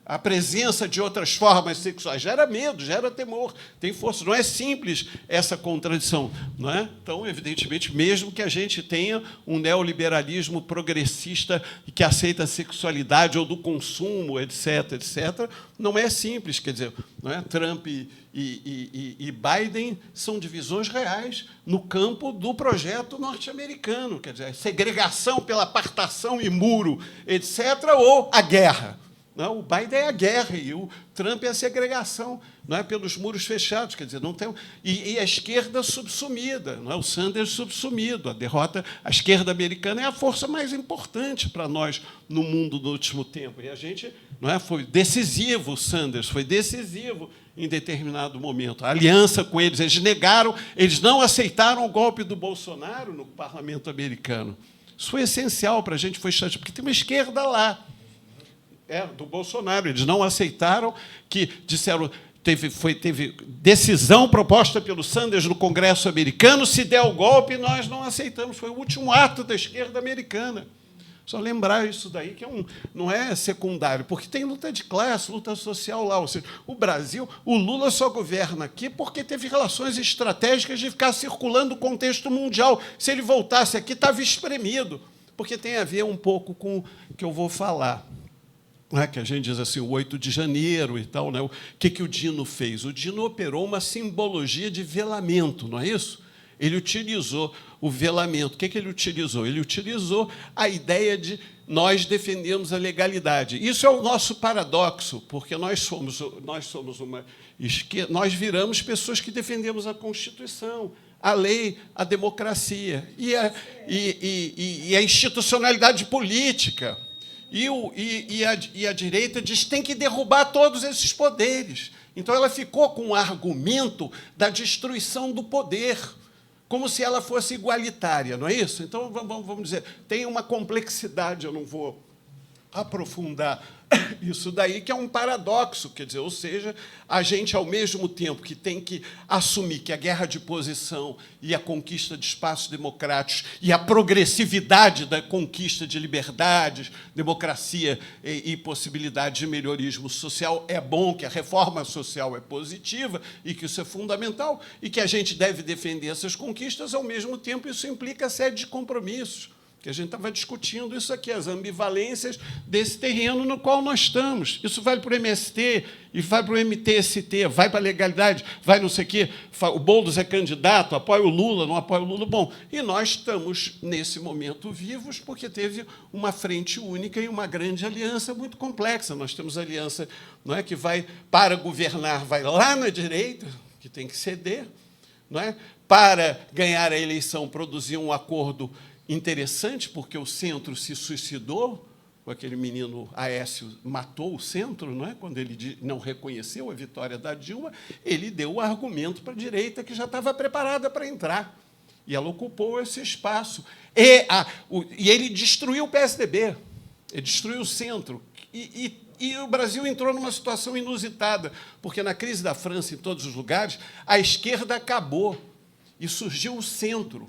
Speaker 3: A presença de outras formas sexuais gera medo, gera temor, tem força. Não é simples essa contradição. Não é? Então, evidentemente, mesmo que a gente tenha um neoliberalismo progressista que aceita a sexualidade ou do consumo, etc., etc., não é simples. Quer dizer, não é? Trump e Biden são divisões reais no campo do projeto norte-americano. Quer dizer, segregação pela apartação e muro, etc., ou a guerra. Não, o Biden é a guerra e o Trump é a segregação, não é, pelos muros fechados, quer dizer, não tem e a esquerda subsumida, não é, o Sanders subsumido, a derrota, a esquerda americana é a força mais importante para nós no mundo no último tempo e a gente, não é, foi decisivo, o Sanders foi decisivo em determinado momento, a aliança com eles, eles negaram, eles não aceitaram o golpe do Bolsonaro no parlamento americano, isso foi essencial para a gente, foi chato, porque tem uma esquerda lá. Do Bolsonaro. Eles não aceitaram, que disseram, teve decisão proposta pelo Sanders no Congresso americano, se der o golpe, nós não aceitamos. Foi o último ato da esquerda americana. Só lembrar isso daí, que não é secundário, porque tem luta de classe, luta social lá. Ou seja, o Brasil, o Lula só governa aqui porque teve relações estratégicas de ficar circulando o contexto mundial. Se ele voltasse aqui, estava espremido, porque tem a ver um pouco com o que eu vou falar. Que a gente diz assim, o 8 de janeiro e tal. Né? O que o Dino fez? O Dino operou uma simbologia de velamento, não é isso? Ele utilizou o velamento. O que ele utilizou? Ele utilizou a ideia de nós defendemos a legalidade. Isso é o nosso paradoxo, porque nós somos uma esquerda, nós viramos pessoas que defendemos a Constituição, a lei, a democracia e a institucionalidade política. E a direita diz que tem que derrubar todos esses poderes. Então, ela ficou com o argumento da destruição do poder, como se ela fosse igualitária, não é isso? Então, vamos dizer, tem uma complexidade, eu não vou aprofundar isso daí, que é um paradoxo, quer dizer, ou seja, a gente, ao mesmo tempo que tem que assumir que a guerra de posição e a conquista de espaços democráticos e a progressividade da conquista de liberdades, democracia e possibilidade de melhorismo social é bom, que a reforma social é positiva e que isso é fundamental e que a gente deve defender essas conquistas, ao mesmo tempo isso implica série de compromissos, que a gente estava discutindo isso aqui, as ambivalências desse terreno no qual nós estamos. Isso vale para o MST, e vai para o MTST, vai para a legalidade, vai não sei o quê, o Boulos é candidato, apoia o Lula, não apoia o Lula. Bom, e nós estamos, nesse momento, vivos, porque teve uma frente única e uma grande aliança muito complexa. Nós temos aliança, não é, que vai, para governar, vai lá na direita, que tem que ceder, não é? Para ganhar a eleição, produzir um acordo interessante, porque o centro se suicidou, aquele menino Aécio matou o centro, não é? Quando ele não reconheceu a vitória da Dilma, ele deu o argumento para a direita, que já estava preparada para entrar. E ela ocupou esse espaço. E ele destruiu o PSDB, ele destruiu o centro. E o Brasil entrou numa situação inusitada, porque, na crise da França, em todos os lugares, a esquerda acabou e surgiu o centro.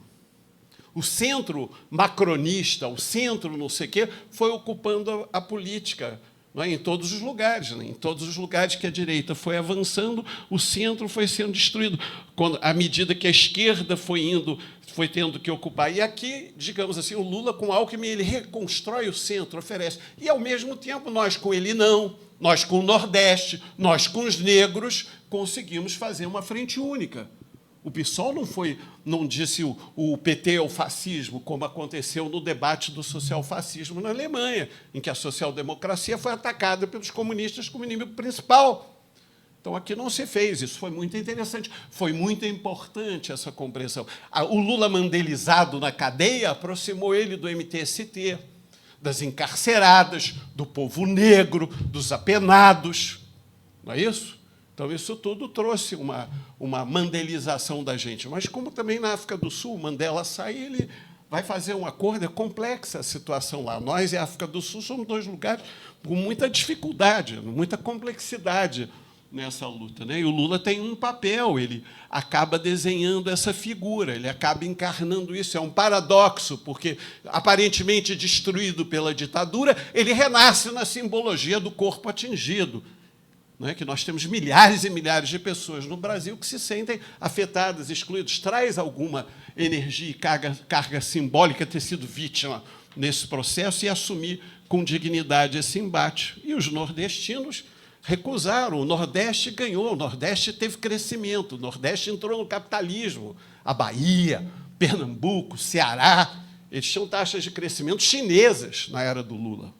Speaker 3: O centro macronista, o centro não sei o quê, foi ocupando a política, não é? Em todos os lugares. Né? Em todos os lugares que a direita foi avançando, o centro foi sendo destruído. À medida que a esquerda foi tendo que ocupar. E aqui, digamos assim, o Lula, com o Alckmin, ele reconstrói o centro, oferece. E, ao mesmo tempo, nós com ele não, nós com o Nordeste, nós com os negros, conseguimos fazer uma frente única. O PSOL não disse o PT é o fascismo, como aconteceu no debate do social-fascismo na Alemanha, em que a social-democracia foi atacada pelos comunistas como inimigo principal. Então, aqui não se fez. Isso foi muito interessante. Foi muito importante essa compreensão. O Lula mandelizado na cadeia aproximou ele do MTST, das encarceradas, do povo negro, dos apenados. Não é isso? Então, isso tudo trouxe uma mandelização da gente. Mas, como também na África do Sul, Mandela sai, ele vai fazer um acordo, é complexa a situação lá. Nós e a África do Sul somos dois lugares com muita dificuldade, muita complexidade nessa luta, né? E o Lula tem um papel, ele acaba desenhando essa figura, ele acaba encarnando isso. É um paradoxo, porque, aparentemente destruído pela ditadura, ele renasce na simbologia do corpo atingido, não é? Que nós temos milhares e milhares de pessoas no Brasil que se sentem afetadas, excluídas. Traz alguma energia e carga simbólica ter sido vítima nesse processo e assumir com dignidade esse embate. E os nordestinos recusaram. O Nordeste ganhou, o Nordeste teve crescimento, o Nordeste entrou no capitalismo. A Bahia, Pernambuco, Ceará, eles tinham taxas de crescimento chinesas na era do Lula.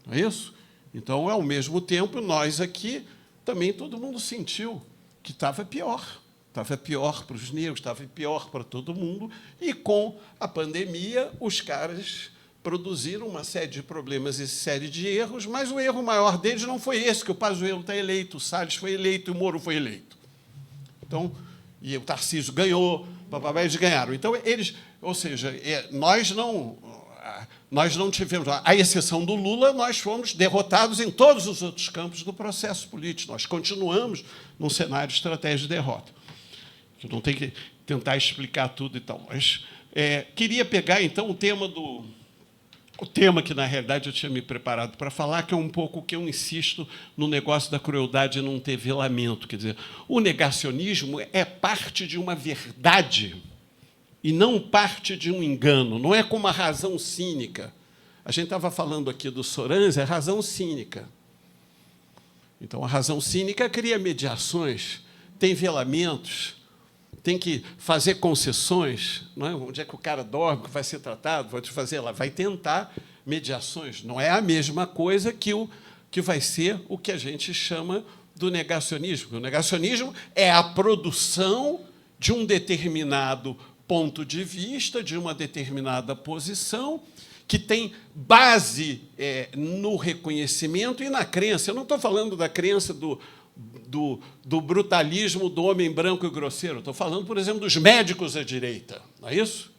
Speaker 3: Não é isso? Então, ao mesmo tempo, nós aqui, também todo mundo sentiu que estava pior. Estava pior para os negros, estava pior para todo mundo. E, com a pandemia, os caras produziram uma série de problemas e série de erros, mas o erro maior deles não foi esse, que o Pazuello está eleito, o Salles foi eleito e o Moro foi eleito. Então, e o Tarcísio ganhou, eles ganharam. Então, eles, ou seja, nós não tivemos, à exceção do Lula, nós fomos derrotados em todos os outros campos do processo político. Nós continuamos num cenário de estratégia de derrota. Eu não tenho que tentar explicar tudo e tal, mas queria pegar, então, o tema que, na realidade, eu tinha me preparado para falar, que é um pouco o que eu insisto no negócio da crueldade não ter velamento. Quer dizer, o negacionismo é parte de uma verdade e não parte de um engano. Não é como a razão cínica. A gente estava falando aqui do Soranz, é razão cínica. Então, a razão cínica cria mediações, tem velamentos, tem que fazer concessões, não é? Onde é que o cara dorme, que vai ser tratado, vai fazer lá, vai tentar mediações. Não é a mesma coisa que vai ser o que a gente chama do negacionismo. O negacionismo é a produção de um determinado ponto de vista, de uma determinada posição, que tem base no reconhecimento e na crença. Eu não estou falando da crença do brutalismo do homem branco e grosseiro. Estou falando, por exemplo, dos médicos à direita. Não é isso?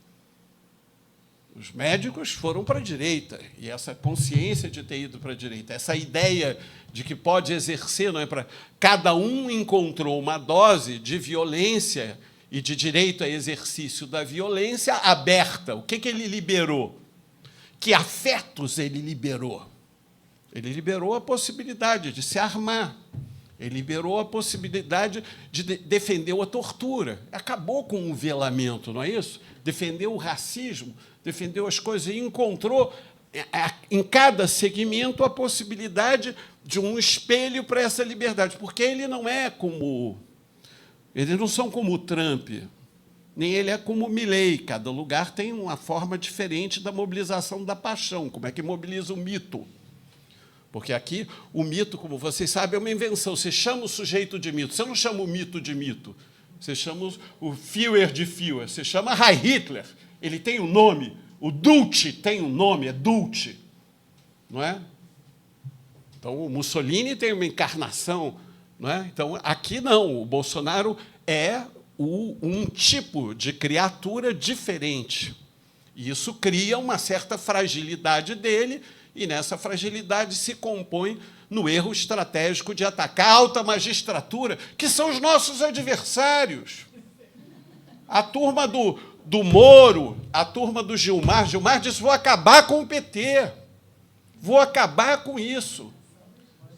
Speaker 3: Os médicos foram para a direita, e essa consciência de ter ido para a direita, essa ideia de que pode exercer, não é, para cada um encontrou uma dose de violência e de direito a exercício da violência aberta. O que ele liberou? Que afetos ele liberou? Ele liberou a possibilidade de se armar. Ele liberou a possibilidade de defender a tortura. Acabou com o velamento, não é isso? Defendeu o racismo, defendeu as coisas e encontrou, em cada segmento, a possibilidade de um espelho para essa liberdade. Porque ele não é como... Eles não são como o Trump, nem ele é como o Milei. Cada lugar tem uma forma diferente da mobilização da paixão. Como é que mobiliza o mito? Porque aqui o mito, como vocês sabem, é uma invenção. Você chama o sujeito de mito. Você não chama o mito de mito. Você chama o Führer de Führer. Você chama Heil Hitler. Ele tem um nome. O Dulce tem um nome, é Dulce. Não é? Então, o Mussolini tem uma encarnação. Não é? Então, aqui não. O Bolsonaro é um tipo de criatura diferente. E isso cria uma certa fragilidade dele, e nessa fragilidade se compõe no erro estratégico de atacar a alta magistratura, que são os nossos adversários. A turma do Moro, a turma do Gilmar. Gilmar disse, vou acabar com o PT, vou acabar com isso.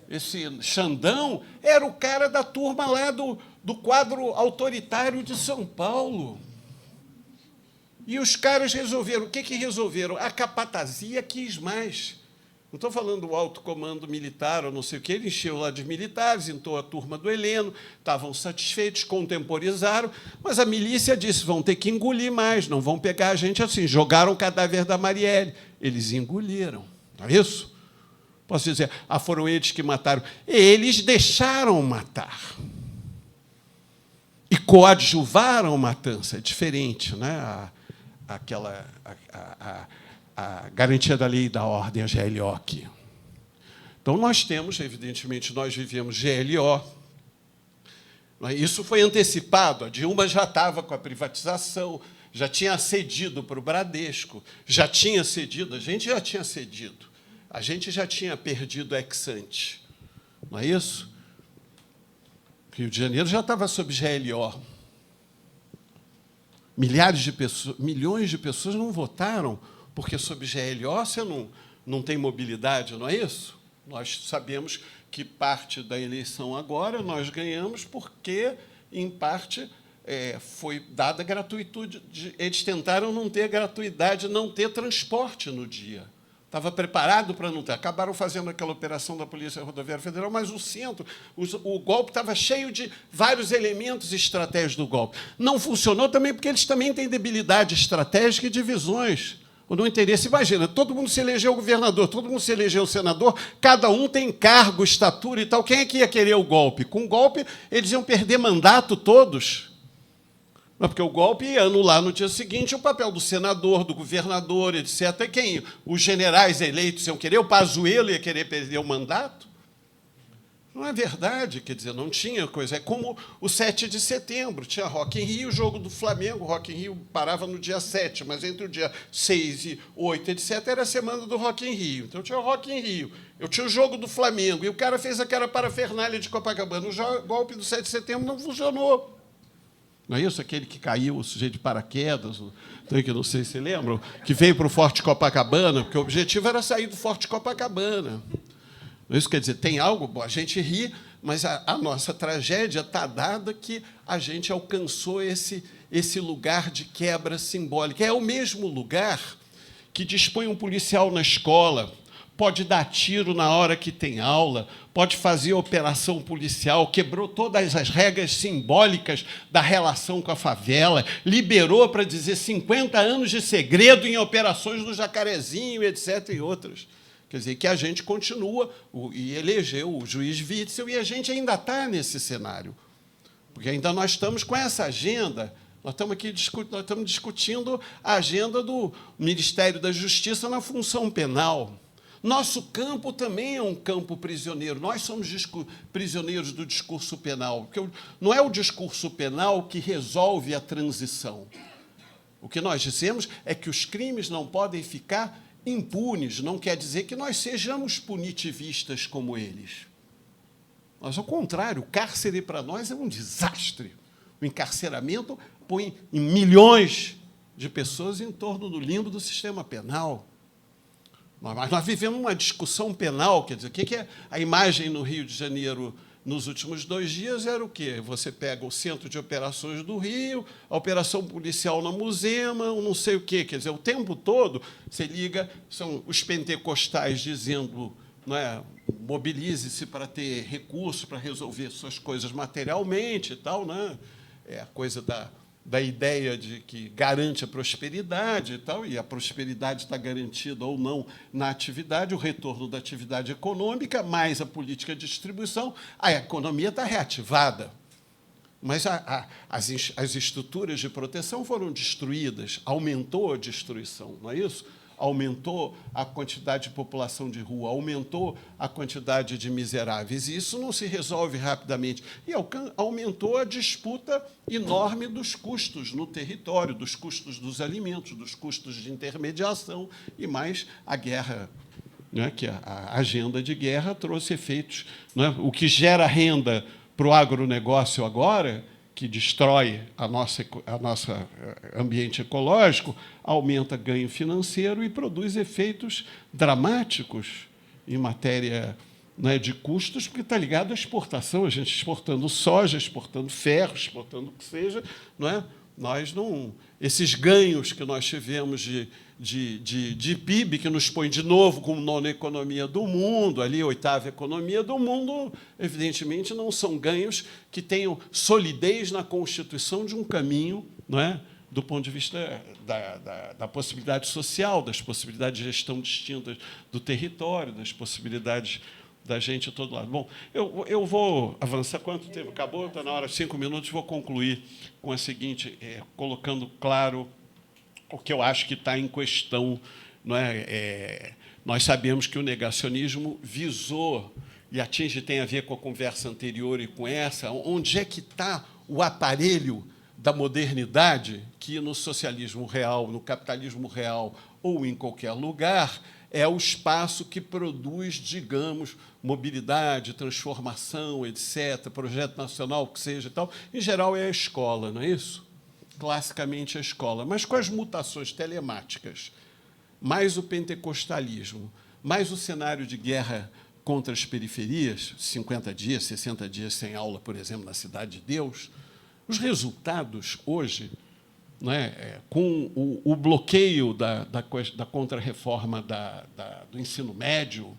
Speaker 3: Esse Xandão era o cara da turma lá do quadro autoritário de São Paulo. E os caras resolveram. O que resolveram? A capatazia quis mais. Não estou falando do alto comando militar ou não sei o quê. Ele encheu lá de militares, entrou a turma do Heleno, estavam satisfeitos, contemporizaram, mas a milícia disse, vão ter que engolir mais, não vão pegar a gente assim. Jogaram o cadáver da Marielle. Eles engoliram, não é isso? Posso dizer, foram eles que mataram. Eles deixaram matar. E coadjuvaram a matança. É diferente, né? A garantia da lei e da ordem, a GLO aqui. Então, nós temos, evidentemente, nós vivemos GLO. Isso foi antecipado. A Dilma já estava com a privatização, já tinha cedido para o Bradesco, já tinha cedido, a gente já tinha cedido, a gente já tinha perdido ex ante. Não é isso? Rio de Janeiro já estava sob GLO. Milhões de pessoas não votaram, porque sob GLO você não tem mobilidade, não é isso? Nós sabemos que parte da eleição agora nós ganhamos porque, em parte, foi dada gratuidade. Eles tentaram não ter gratuidade, não ter transporte no dia. Estava preparado para não ter. Acabaram fazendo aquela operação da Polícia Rodoviária Federal, mas o centro, o golpe estava cheio de vários elementos estratégicos do golpe. Não funcionou também porque eles também têm debilidade estratégica e divisões. Ou não interesse. Imagina, todo mundo se elegeu governador, todo mundo se elegeu senador, cada um tem cargo, estatura e tal. Quem é que ia querer o golpe? Com o golpe, eles iam perder mandato todos. Porque o golpe ia anular no dia seguinte o papel do senador, do governador, etc. E quem? Os generais eleitos iam querer? O Pazuello ia querer perder o mandato? Não é verdade, quer dizer, não tinha coisa. É como o 7 de setembro, tinha Rock in Rio, o jogo do Flamengo, Rock in Rio parava no dia 7, mas entre o dia 6 e 8, etc., era a semana do Rock in Rio. Então, tinha o Rock in Rio, eu tinha o jogo do Flamengo, e o cara fez aquela parafernália de Copacabana. O golpe do 7 de setembro não funcionou. Não é isso? Aquele que caiu, o sujeito de paraquedas, que não sei se lembram, que veio para o Forte Copacabana, porque o objetivo era sair do Forte Copacabana. Isso quer dizer, tem algo, bom, a gente ri, mas a nossa tragédia está dada que a gente alcançou esse lugar de quebra simbólica. É o mesmo lugar que dispõe um policial na escola, pode dar tiro na hora que tem aula, pode fazer operação policial, quebrou todas as regras simbólicas da relação com a favela, liberou para dizer 50 anos de segredo em operações do Jacarezinho, etc., e outras. Quer dizer, que a gente continua, e elegeu o juiz Witzel, e a gente ainda está nesse cenário. Porque ainda nós estamos com essa agenda, nós estamos aqui nós estamos discutindo a agenda do Ministério da Justiça na função penal. Nosso campo também é um campo prisioneiro. Nós somos prisioneiros do discurso penal, porque não é o discurso penal que resolve a transição. O que nós dizemos é que os crimes não podem ficar impunes, não quer dizer que nós sejamos punitivistas como eles. Mas, ao contrário, o cárcere para nós é um desastre. O encarceramento põe milhões de pessoas em torno do limbo do sistema penal. Mas nós vivemos uma discussão penal, quer dizer, o que é a imagem no Rio de Janeiro nos últimos 2 dias era o quê? Você pega o Centro de Operações do Rio, a operação policial na Muzema, não sei o quê. Quer dizer, o tempo todo você liga, são os pentecostais dizendo, não é, mobilize-se para ter recursos para resolver suas coisas materialmente e tal, né? É a coisa da ideia de que garante a prosperidade e tal, e a prosperidade está garantida ou não na atividade, o retorno da atividade econômica, mais a política de distribuição, a economia está reativada. Mas as estruturas de proteção foram destruídas, aumentou a destruição, não é isso? Aumentou a quantidade de população de rua, aumentou a quantidade de miseráveis, e isso não se resolve rapidamente. E aumentou a disputa enorme dos custos no território, dos custos dos alimentos, dos custos de intermediação, e mais a guerra, né, que a agenda de guerra trouxe efeitos. Né, o que gera renda para o agronegócio agora, que destrói a nossa ambiente ecológico, aumenta ganho financeiro e produz efeitos dramáticos em matéria, né, de custos, porque está ligado à exportação, a gente exportando soja, exportando ferro, exportando o que seja, não é? Nós não, esses ganhos que nós tivemos de PIB, que nos põe de novo como nona economia do mundo, ali, oitava economia do mundo, evidentemente, não são ganhos que tenham solidez na constituição de um caminho, não é? Do ponto de vista da possibilidade social, das possibilidades de gestão distintas do território, das possibilidades da gente de todo lado. Bom, eu vou avançar. Quanto tempo? Acabou? Está na hora, 5 minutos. Vou concluir com a seguinte, colocando claro o que eu acho que está em questão. Não é? Nós sabemos que o negacionismo visou, e tem a ver com a conversa anterior e com essa, onde é que está o aparelho da modernidade que, no socialismo real, no capitalismo real ou em qualquer lugar, é o espaço que produz, digamos, mobilidade, transformação, etc., projeto nacional, que seja e tal. Em geral, é a escola, não é isso? Classicamente, a escola. Mas com as mutações telemáticas, mais o pentecostalismo, mais o cenário de guerra contra as periferias, 50 dias, 60 dias sem aula, por exemplo, na Cidade de Deus, os resultados, hoje, não é, com o bloqueio da contra-reforma do ensino médio,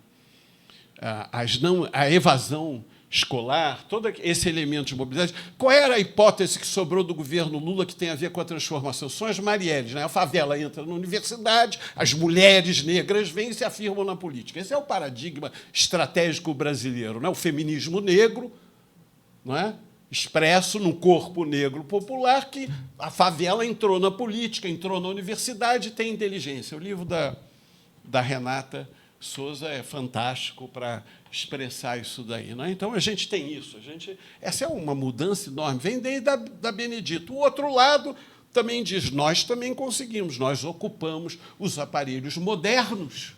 Speaker 3: a evasão escolar, todo esse elemento de mobilidade. Qual era a hipótese que sobrou do governo Lula que tem a ver com a transformação? São as Marielles. Né? A favela entra na universidade, as mulheres negras vêm e se afirmam na política. Esse é o paradigma estratégico brasileiro. Né? O feminismo negro, não é? Expresso no corpo negro popular, que a favela entrou na política, entrou na universidade, tem inteligência. O livro da Renata Souza é fantástico para expressar isso daí. Não é? Então, a gente tem isso. Essa é uma mudança enorme. Vem desde da Benedito. O outro lado também diz, nós também conseguimos, nós ocupamos os aparelhos modernos,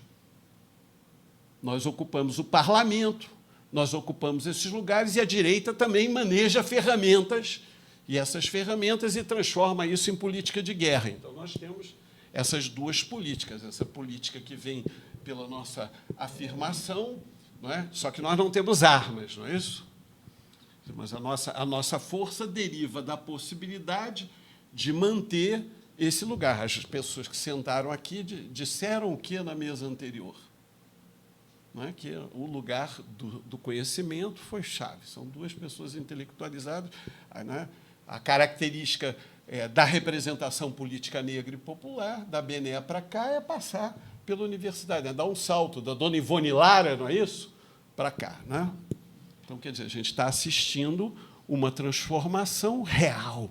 Speaker 3: nós ocupamos o parlamento, nós ocupamos esses lugares, e a direita também maneja ferramentas, e essas ferramentas, e transforma isso em política de guerra. Então, nós temos essas duas políticas, essa política que vem pela nossa afirmação, não é? Só que nós não temos armas, não é isso? Mas a nossa força deriva da possibilidade de manter esse lugar. As pessoas que sentaram aqui disseram o que na mesa anterior? Não é? Que o lugar do conhecimento foi chave. São duas pessoas intelectualizadas. Né? A característica da representação política negra e popular, da Bené para cá, é passar pela universidade, né? Dar um salto da dona Ivone Lara, não é isso? Para cá. Né? Então, quer dizer, a gente está assistindo uma transformação real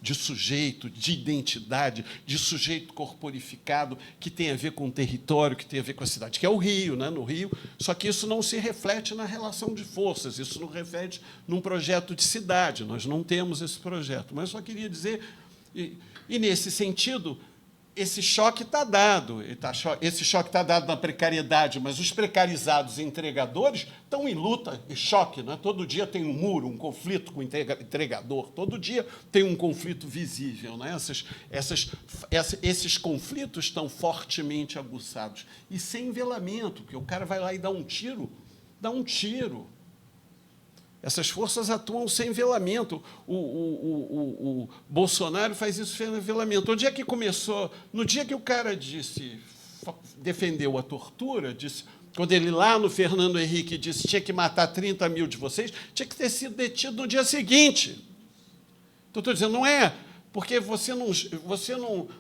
Speaker 3: de sujeito, de identidade, de sujeito corporificado, que tem a ver com o território, que tem a ver com a cidade, que é o Rio, né? No Rio. Só que isso não se reflete na relação de forças, isso não reflete num projeto de cidade. Nós não temos esse projeto. Mas só queria dizer, e nesse sentido, esse choque está dado. Esse choque está dado na precariedade, mas os precarizados e entregadores estão em luta e choque. Né? Todo dia tem um muro, um conflito com o entregador. Todo dia tem um conflito visível. Né? Esses conflitos estão fortemente aguçados. E sem velamento, porque o cara vai lá e dá um tiro. Essas forças atuam sem velamento. O Bolsonaro faz isso sem velamento. Onde é que começou? No dia que o cara defendeu a tortura, quando ele lá no Fernando Henrique disse que tinha que matar 30 mil de vocês, tinha que ter sido detido no dia seguinte. Então, estou dizendo, não é porque você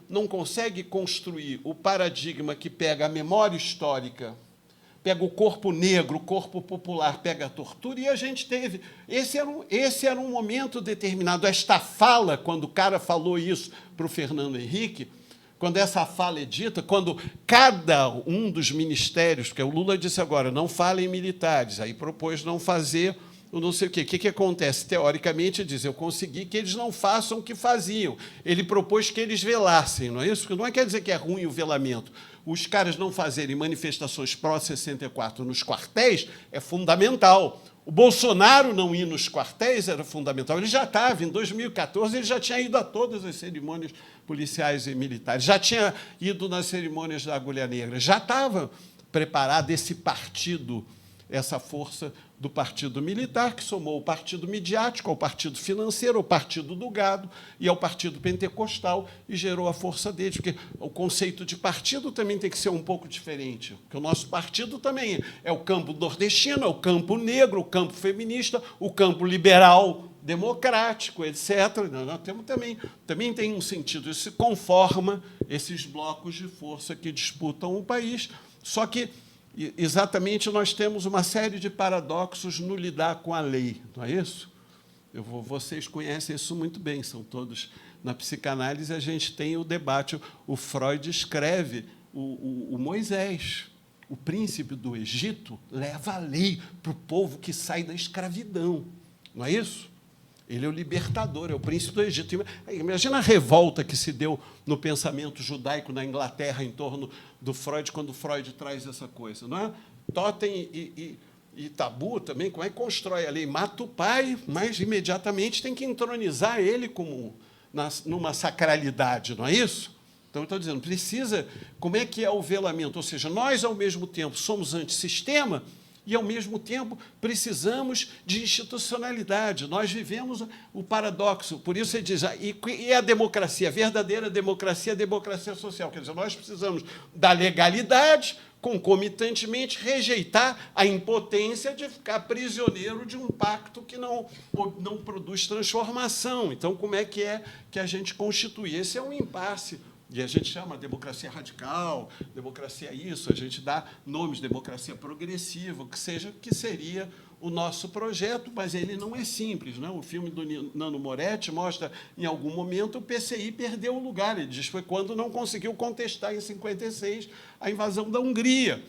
Speaker 3: não consegue construir o paradigma que pega a memória histórica, pega o corpo negro, o corpo popular, pega a tortura, e a gente teve. Esse era um momento determinado. Esta fala, quando o cara falou isso para o Fernando Henrique, quando essa fala é dita, quando cada um dos ministérios, porque o Lula disse agora, não fala em militares, aí propôs não fazer o não sei o quê. O que acontece? Teoricamente, diz, eu consegui que eles não façam o que faziam. Ele propôs que eles velassem, não é isso? Porque não quer dizer que é ruim o velamento. Os caras não fazerem manifestações pró-64 nos quartéis é fundamental. O Bolsonaro não ir nos quartéis era fundamental. Ele já estava, em 2014, ele já tinha ido a todas as cerimônias policiais e militares, já tinha ido nas cerimônias da Agulha Negra, já estava preparado esse partido essa força do partido militar, que somou o partido midiático, ao partido financeiro, ao partido do gado e ao partido pentecostal, e gerou a força deles, porque o conceito de partido também tem que ser um pouco diferente, porque o nosso partido também é o campo nordestino, é o campo negro, o campo feminista, o campo liberal, democrático, etc. Nós temos também tem um sentido, isso se conforma esses blocos de força que disputam o país, só que exatamente nós temos uma série de paradoxos no lidar com a lei, não é isso? Vocês conhecem isso muito bem, são todos na psicanálise, a gente tem o debate, o Freud escreve o Moisés, o príncipe do Egito, leva a lei para o povo que sai da escravidão, não é isso? Ele é o libertador, é o príncipe do Egito. Imagina a revolta que se deu no pensamento judaico na Inglaterra em torno do Freud, quando Freud traz essa coisa. Não é? Totem e tabu também, como é que constrói a lei? Mata o pai, mas imediatamente tem que entronizar ele como numa sacralidade, não é isso? Então, eu estou dizendo, precisa... Como é que é o velamento? Ou seja, nós, ao mesmo tempo, somos antissistema, e, ao mesmo tempo, precisamos de institucionalidade. Nós vivemos o paradoxo. Por isso, ele diz, e a democracia, a verdadeira democracia, a democracia social. Quer dizer, nós precisamos da legalidade, concomitantemente, rejeitar a impotência de ficar prisioneiro de um pacto que não produz transformação. Então, como é que a gente constitui? Esse é um impasse. E a gente chama democracia radical, democracia isso, a gente dá nomes, democracia progressiva, que seria o nosso projeto, mas ele não é simples. Não? O filme do Nano Moretti mostra, em algum momento, o PCI perdeu o lugar. Ele diz que foi quando não conseguiu contestar, em 1956, a invasão da Hungria.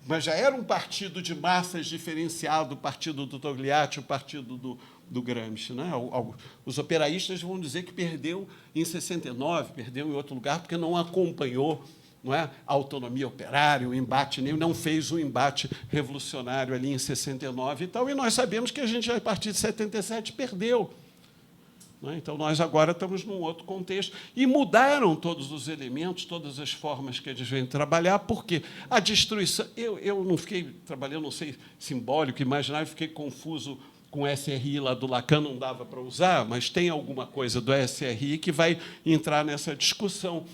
Speaker 3: Mas já era um partido de massas diferenciado, o partido do Togliatti, o partido do Gramsci. Né? Os operaístas vão dizer que perdeu em 69, perdeu em outro lugar, porque não acompanhou, não é, a autonomia operária, o embate, nem não fez um embate revolucionário ali em 69 e tal, e nós sabemos que a gente, a partir de 77, perdeu. Então, nós agora estamos num outro contexto. E mudaram todos os elementos, todas as formas que eles vêm trabalhar, porque a destruição... Eu não fiquei trabalhando, não sei, simbólico, imaginário, fiquei confuso com o SRI lá do Lacan, não dava para usar, mas tem alguma coisa do SRI que vai entrar nessa discussão.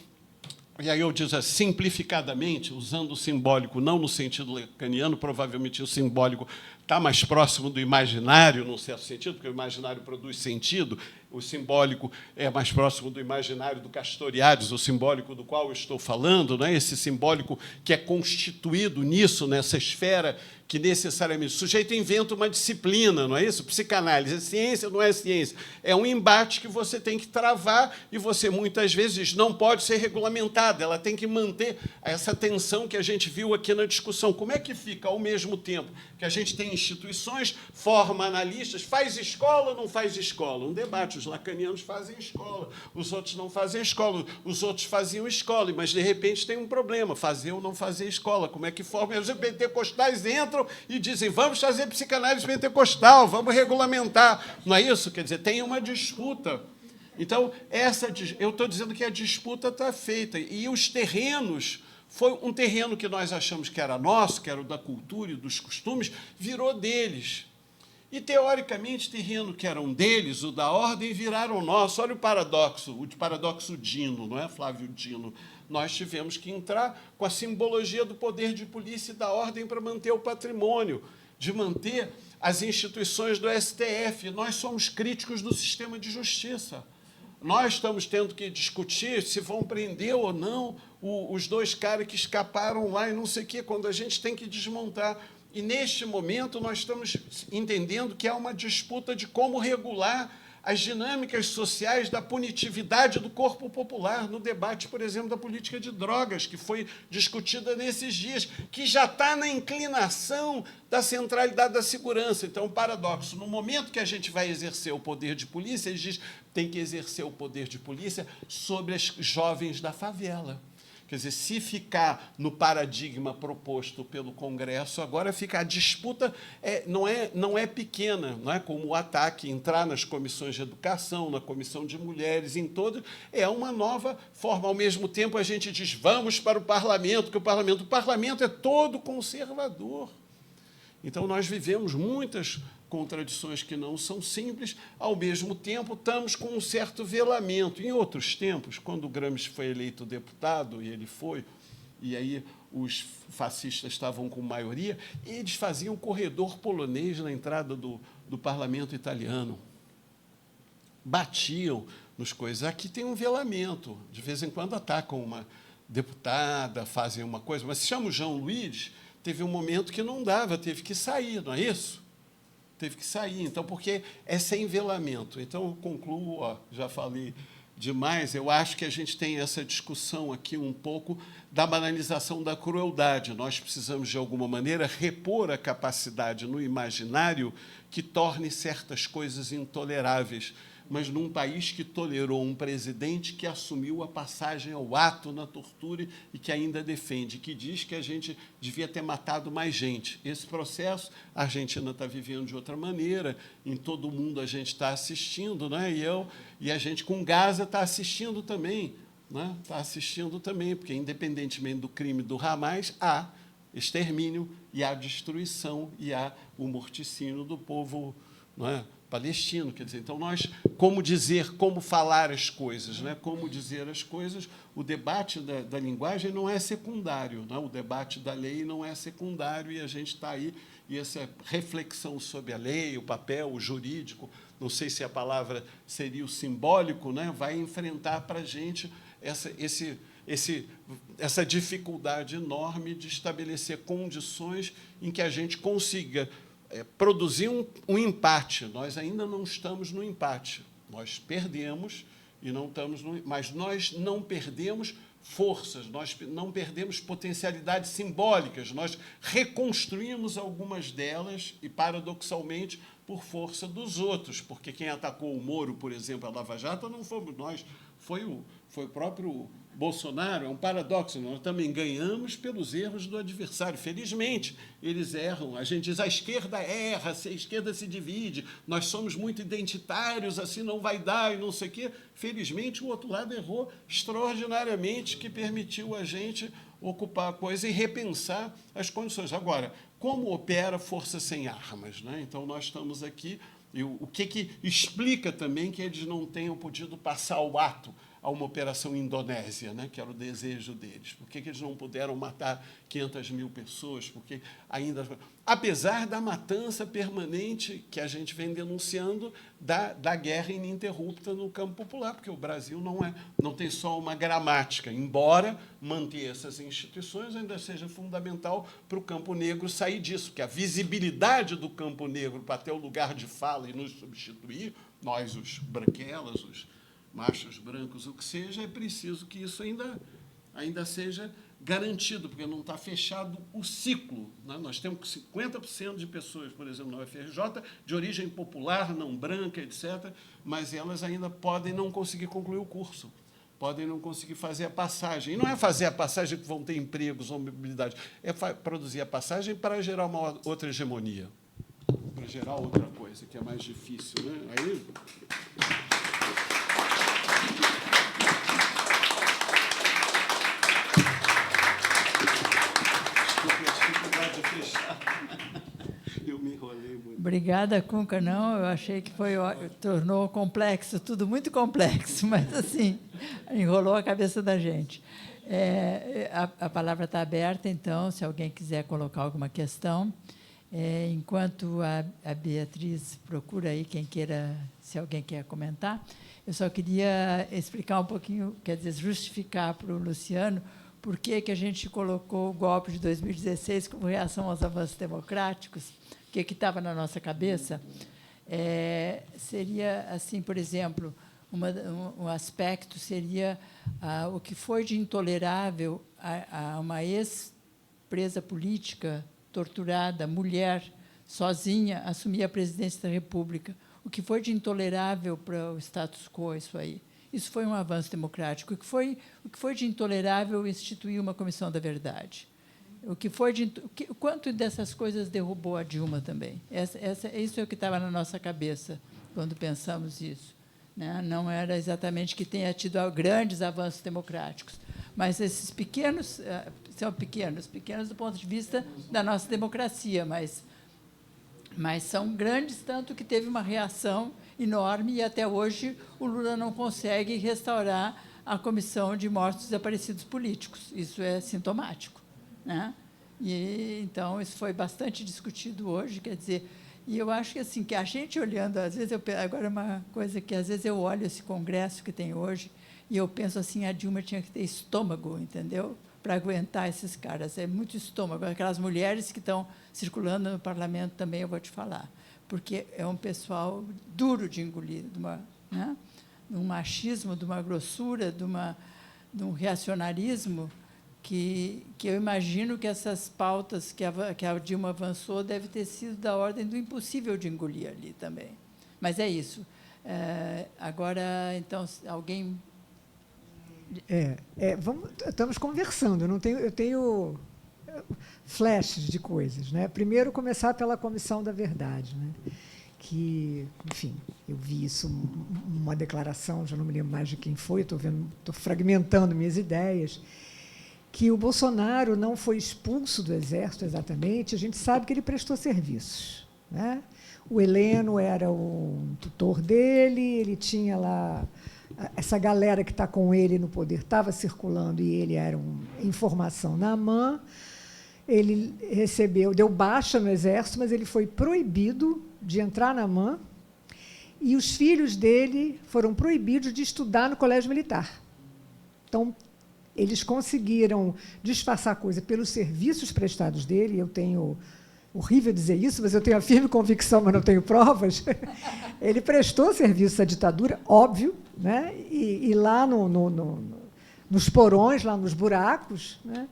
Speaker 3: E aí eu digo simplificadamente, usando o simbólico, não no sentido lacaniano, provavelmente o simbólico está mais próximo do imaginário, num certo sentido, porque o imaginário produz sentido, o simbólico é mais próximo do imaginário do Castoriadis, o simbólico do qual eu estou falando, né? Esse simbólico que é constituído nisso, nessa esfera, que necessariamente o sujeito inventa uma disciplina, não é isso? Psicanálise é ciência, não é ciência. É um embate que você tem que travar e você, muitas vezes, diz, não pode ser regulamentada, ela tem que manter essa tensão que a gente viu aqui na discussão. Como é que fica, ao mesmo tempo, que a gente tem instituições, forma analistas, faz escola ou não faz escola? Um debate, os lacanianos fazem escola, os outros não fazem escola, os outros faziam escola, mas, de repente, tem um problema, fazer ou não fazer escola. Como é que forma? Os pentecostais entram e dizem, vamos fazer psicanálise pentecostal, vamos regulamentar. Não é isso? Quer dizer, tem uma disputa. Então, eu estou dizendo que a disputa está feita. E os terrenos, foi um terreno que nós achamos que era nosso, que era o da cultura e dos costumes, virou deles. E, teoricamente, terreno que eram deles, o da ordem, viraram nosso. Olha o paradoxo Dino, não é, Flávio Dino? Nós tivemos que entrar com a simbologia do poder de polícia e da ordem para manter o patrimônio, de manter as instituições do STF. Nós somos críticos do sistema de justiça. Nós estamos tendo que discutir se vão prender ou não os dois caras que escaparam lá e não sei o quê, quando a gente tem que desmontar. E, neste momento, nós estamos entendendo que há uma disputa de como regular as dinâmicas sociais da punitividade do corpo popular, no debate, por exemplo, da política de drogas, que foi discutida nesses dias, que já está na inclinação da centralidade da segurança. Então, um paradoxo. No momento que a gente vai exercer o poder de polícia, ele diz que tem que exercer o poder de polícia sobre as jovens da favela. Quer dizer, se ficar no paradigma proposto pelo Congresso, agora fica a disputa não é pequena, não é como o ataque, entrar nas comissões de educação, na comissão de mulheres, em todo, é uma nova forma. Ao mesmo tempo, a gente diz, vamos para o parlamento, que o parlamento é todo conservador. Então, nós vivemos muitas contradições que não são simples, ao mesmo tempo estamos com um certo velamento. Em outros tempos, quando o Gramsci foi eleito deputado, e ele foi, e aí os fascistas estavam com maioria, eles faziam um corredor polonês na entrada do parlamento italiano. Batiam nos coisas. Aqui tem um velamento. De vez em quando atacam uma deputada, fazem uma coisa, mas se chama o João Luiz, teve um momento que não dava, teve que sair, não é isso? Teve que sair, então, porque é sem velamento. Então, eu concluo, já falei demais, eu acho que a gente tem essa discussão aqui um pouco da banalização da crueldade. Nós precisamos, de alguma maneira, repor a capacidade no imaginário que torne certas coisas intoleráveis, mas num país que tolerou um presidente que assumiu a passagem ao ato na tortura e que ainda defende, que diz que a gente devia ter matado mais gente. Esse processo a Argentina está vivendo de outra maneira, em todo o mundo a gente está assistindo, né? E a gente com Gaza está assistindo também, né? Está assistindo também, porque, independentemente do crime do Hamas, há extermínio e há destruição e há o morticínio do povo, não é, palestino. Quer dizer, então, nós, como dizer, como falar as coisas, né? Como dizer as coisas, o debate da linguagem não é secundário, né? O debate da lei não é secundário, e a gente está aí, e essa reflexão sobre a lei, o papel, o jurídico, não sei se a palavra seria o simbólico, né? Vai enfrentar para a gente essa dificuldade enorme de estabelecer condições em que a gente consiga produzir um empate. Nós ainda não estamos no empate. Nós perdemos e não estamos mas nós não perdemos forças, nós não perdemos potencialidades simbólicas, nós reconstruímos algumas delas e, paradoxalmente, por força dos outros, porque quem atacou o Moro, por exemplo, a Lava Jato, não fomos nós, foi o próprio Bolsonaro. É um paradoxo, nós também ganhamos pelos erros do adversário. Felizmente, eles erram. A gente diz, a esquerda erra, a esquerda se divide, nós somos muito identitários, assim não vai dar, e não sei o quê. Felizmente, o outro lado errou extraordinariamente, que permitiu a gente ocupar a coisa e repensar as condições. Agora, como opera força sem armas, né? Então, nós estamos aqui, e o que explica também que eles não tenham podido passar o ato a uma operação Indonésia, né, que era o desejo deles. Por que eles não puderam matar 500 mil pessoas? Porque ainda, apesar da matança permanente que a gente vem denunciando da guerra ininterrupta no campo popular, porque o Brasil não tem só uma gramática, embora manter essas instituições ainda seja fundamental para o campo negro sair disso, porque a visibilidade do campo negro para ter o lugar de fala e nos substituir, nós, os branquelas, os machos brancos, o que seja, é preciso que isso ainda seja garantido, porque não está fechado o ciclo, né? Nós temos 50% de pessoas, por exemplo, na UFRJ, de origem popular, não branca, etc., mas elas ainda podem não conseguir concluir o curso, podem não conseguir fazer a passagem. E não é fazer a passagem que vão ter empregos ou mobilidade, é produzir a passagem para gerar uma outra hegemonia, para gerar outra coisa, que é mais difícil, né? Aí... Eu me enrolei muito.
Speaker 1: Obrigada, Cunca. Não, eu achei que tornou complexo, tudo muito complexo, mas, assim, enrolou a cabeça da gente. A palavra está aberta, então, se alguém quiser colocar alguma questão. Enquanto a Beatriz procura aí quem queira, se alguém quer comentar, eu só queria explicar um pouquinho, quer dizer, justificar para o Luciano por que a gente colocou o golpe de 2016 como reação aos avanços democráticos, o que estava na nossa cabeça. Seria, assim, por exemplo, um aspecto seria o que foi de intolerável a uma ex-presa política torturada, mulher, sozinha, assumir a presidência da República. O que foi de intolerável para o status quo, isso aí? Isso foi um avanço democrático. O que foi de intolerável instituir uma comissão da verdade? Quanto dessas coisas derrubou a Dilma também? Isso é o que estava na nossa cabeça quando pensamos isso, né? Não era exatamente que tenha tido grandes avanços democráticos, mas esses pequenos são pequenos do ponto de vista da nossa democracia, mas Mas são grandes, tanto que teve uma reação enorme e, até hoje, o Lula não consegue restaurar a Comissão de Mortos e Desaparecidos Políticos. Isso é sintomático, né? E, então, isso foi bastante discutido hoje, quer dizer, e eu acho que, assim, que a gente olhando, às vezes, agora é uma coisa que, às vezes, eu olho esse congresso que tem hoje e eu penso assim, a Dilma tinha que ter estômago, entendeu?, para aguentar esses caras. É muito estômago. Aquelas mulheres que estão circulando no parlamento também, eu vou te falar, porque é um pessoal duro de engolir, né, de um machismo, de uma grossura, de um reacionarismo que eu imagino que essas pautas que a Dilma avançou devem ter sido da ordem do impossível de engolir ali também. Mas é isso. Agora, então, alguém...
Speaker 4: estamos conversando, eu tenho flashes de coisas, né? Primeiro, começar pela Comissão da Verdade, né? Que, enfim, eu vi isso, uma declaração, já não me lembro mais de quem foi, estou fragmentando minhas ideias, que o Bolsonaro não foi expulso do Exército exatamente, a gente sabe que ele prestou serviços, né? O Heleno era o tutor dele, ele tinha lá... Essa galera que está com ele no poder estava circulando e ele era informação na AMAN. Ele deu baixa no Exército, mas ele foi proibido de entrar na AMAN e os filhos dele foram proibidos de estudar no Colégio Militar. Então, eles conseguiram disfarçar a coisa pelos serviços prestados dele. Eu tenho... Horrível dizer isso, mas eu tenho a firme convicção, mas não tenho provas. Ele prestou serviço à ditadura, óbvio, né? E lá nos porões, lá nos buracos, né?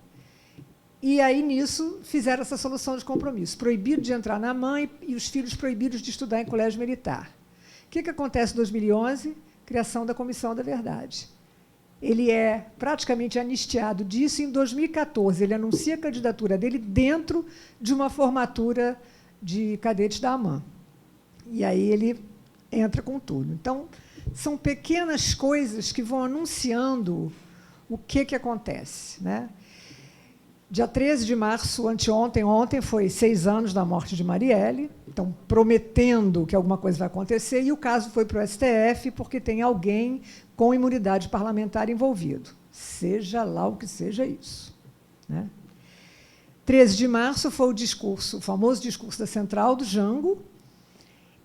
Speaker 4: E aí, nisso, fizeram essa solução de compromisso. Proibido de entrar na AMAN e os filhos proibidos de estudar em colégio militar. O que acontece em 2011? Criação da Comissão da Verdade. Ele é praticamente anistiado disso. Em 2014, ele anuncia a candidatura dele dentro de uma formatura de cadetes da AMAN. E aí ele entra com tudo. Então, são pequenas coisas que vão anunciando o que acontece, né? Dia 13 de março, ontem foi 6 anos da morte de Marielle, então, prometendo que alguma coisa vai acontecer, e o caso foi para o STF, porque tem alguém com imunidade parlamentar envolvido, seja lá o que seja isso, né? 13 de março foi o famoso discurso da Central do Jango,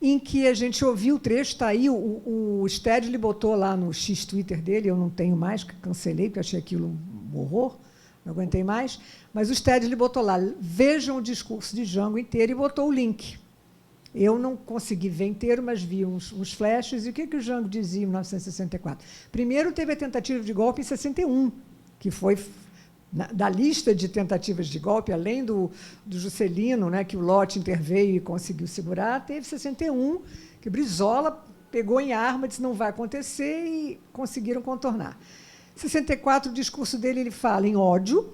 Speaker 4: em que a gente ouviu o trecho, está aí, o Stedley botou lá no X-Twitter dele, eu não tenho mais, cancelei, porque achei aquilo um horror, não aguentei mais, mas o Stedley botou lá, vejam o discurso de Jango inteiro, e botou o link. Eu não consegui ver inteiro, mas vi uns flashes. E o que o Jango dizia em 1964? Primeiro, teve a tentativa de golpe em 61, que foi, da lista de tentativas de golpe, além do Juscelino, né, que o Lott interveio e conseguiu segurar, teve 61, que Brizola pegou em arma, disse não vai acontecer, e conseguiram contornar. 64, o discurso dele, ele fala em ódio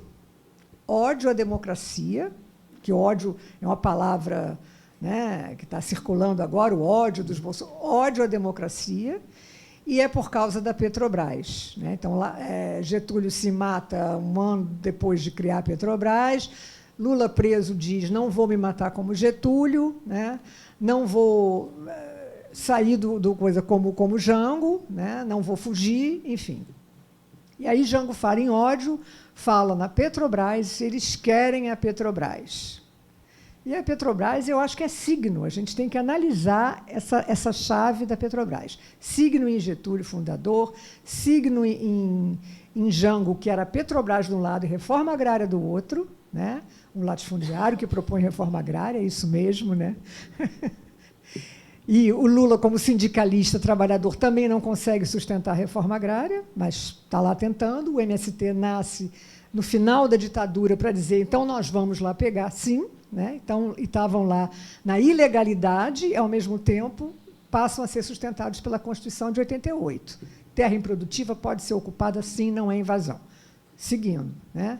Speaker 4: à democracia, que ódio é uma palavra, né, que está circulando agora, o ódio dos bolsonaristas, ódio à democracia, e é por causa da Petrobras, né? Então, Getúlio se mata um ano depois de criar a Petrobras, Lula preso diz, não vou me matar como Getúlio, né? Não vou sair do coisa como Jango, né? Não vou fugir, enfim. E aí Jango fala em ódio, fala na Petrobras, eles querem a Petrobras. E a Petrobras, eu acho que é signo, a gente tem que analisar essa chave da Petrobras. Signo em Getúlio, fundador, signo em Jango, que era a Petrobras de um lado e reforma agrária do outro, né? Um latifundiário que propõe reforma agrária, é isso mesmo, né? E o Lula, como sindicalista, trabalhador, também não consegue sustentar a reforma agrária, mas está lá tentando. O MST nasce no final da ditadura para dizer, então, nós vamos lá pegar, sim, né? Então, e estavam lá na ilegalidade, e, ao mesmo tempo, passam a ser sustentados pela Constituição de 88. Terra improdutiva pode ser ocupada, sim, não é invasão. Seguindo, né?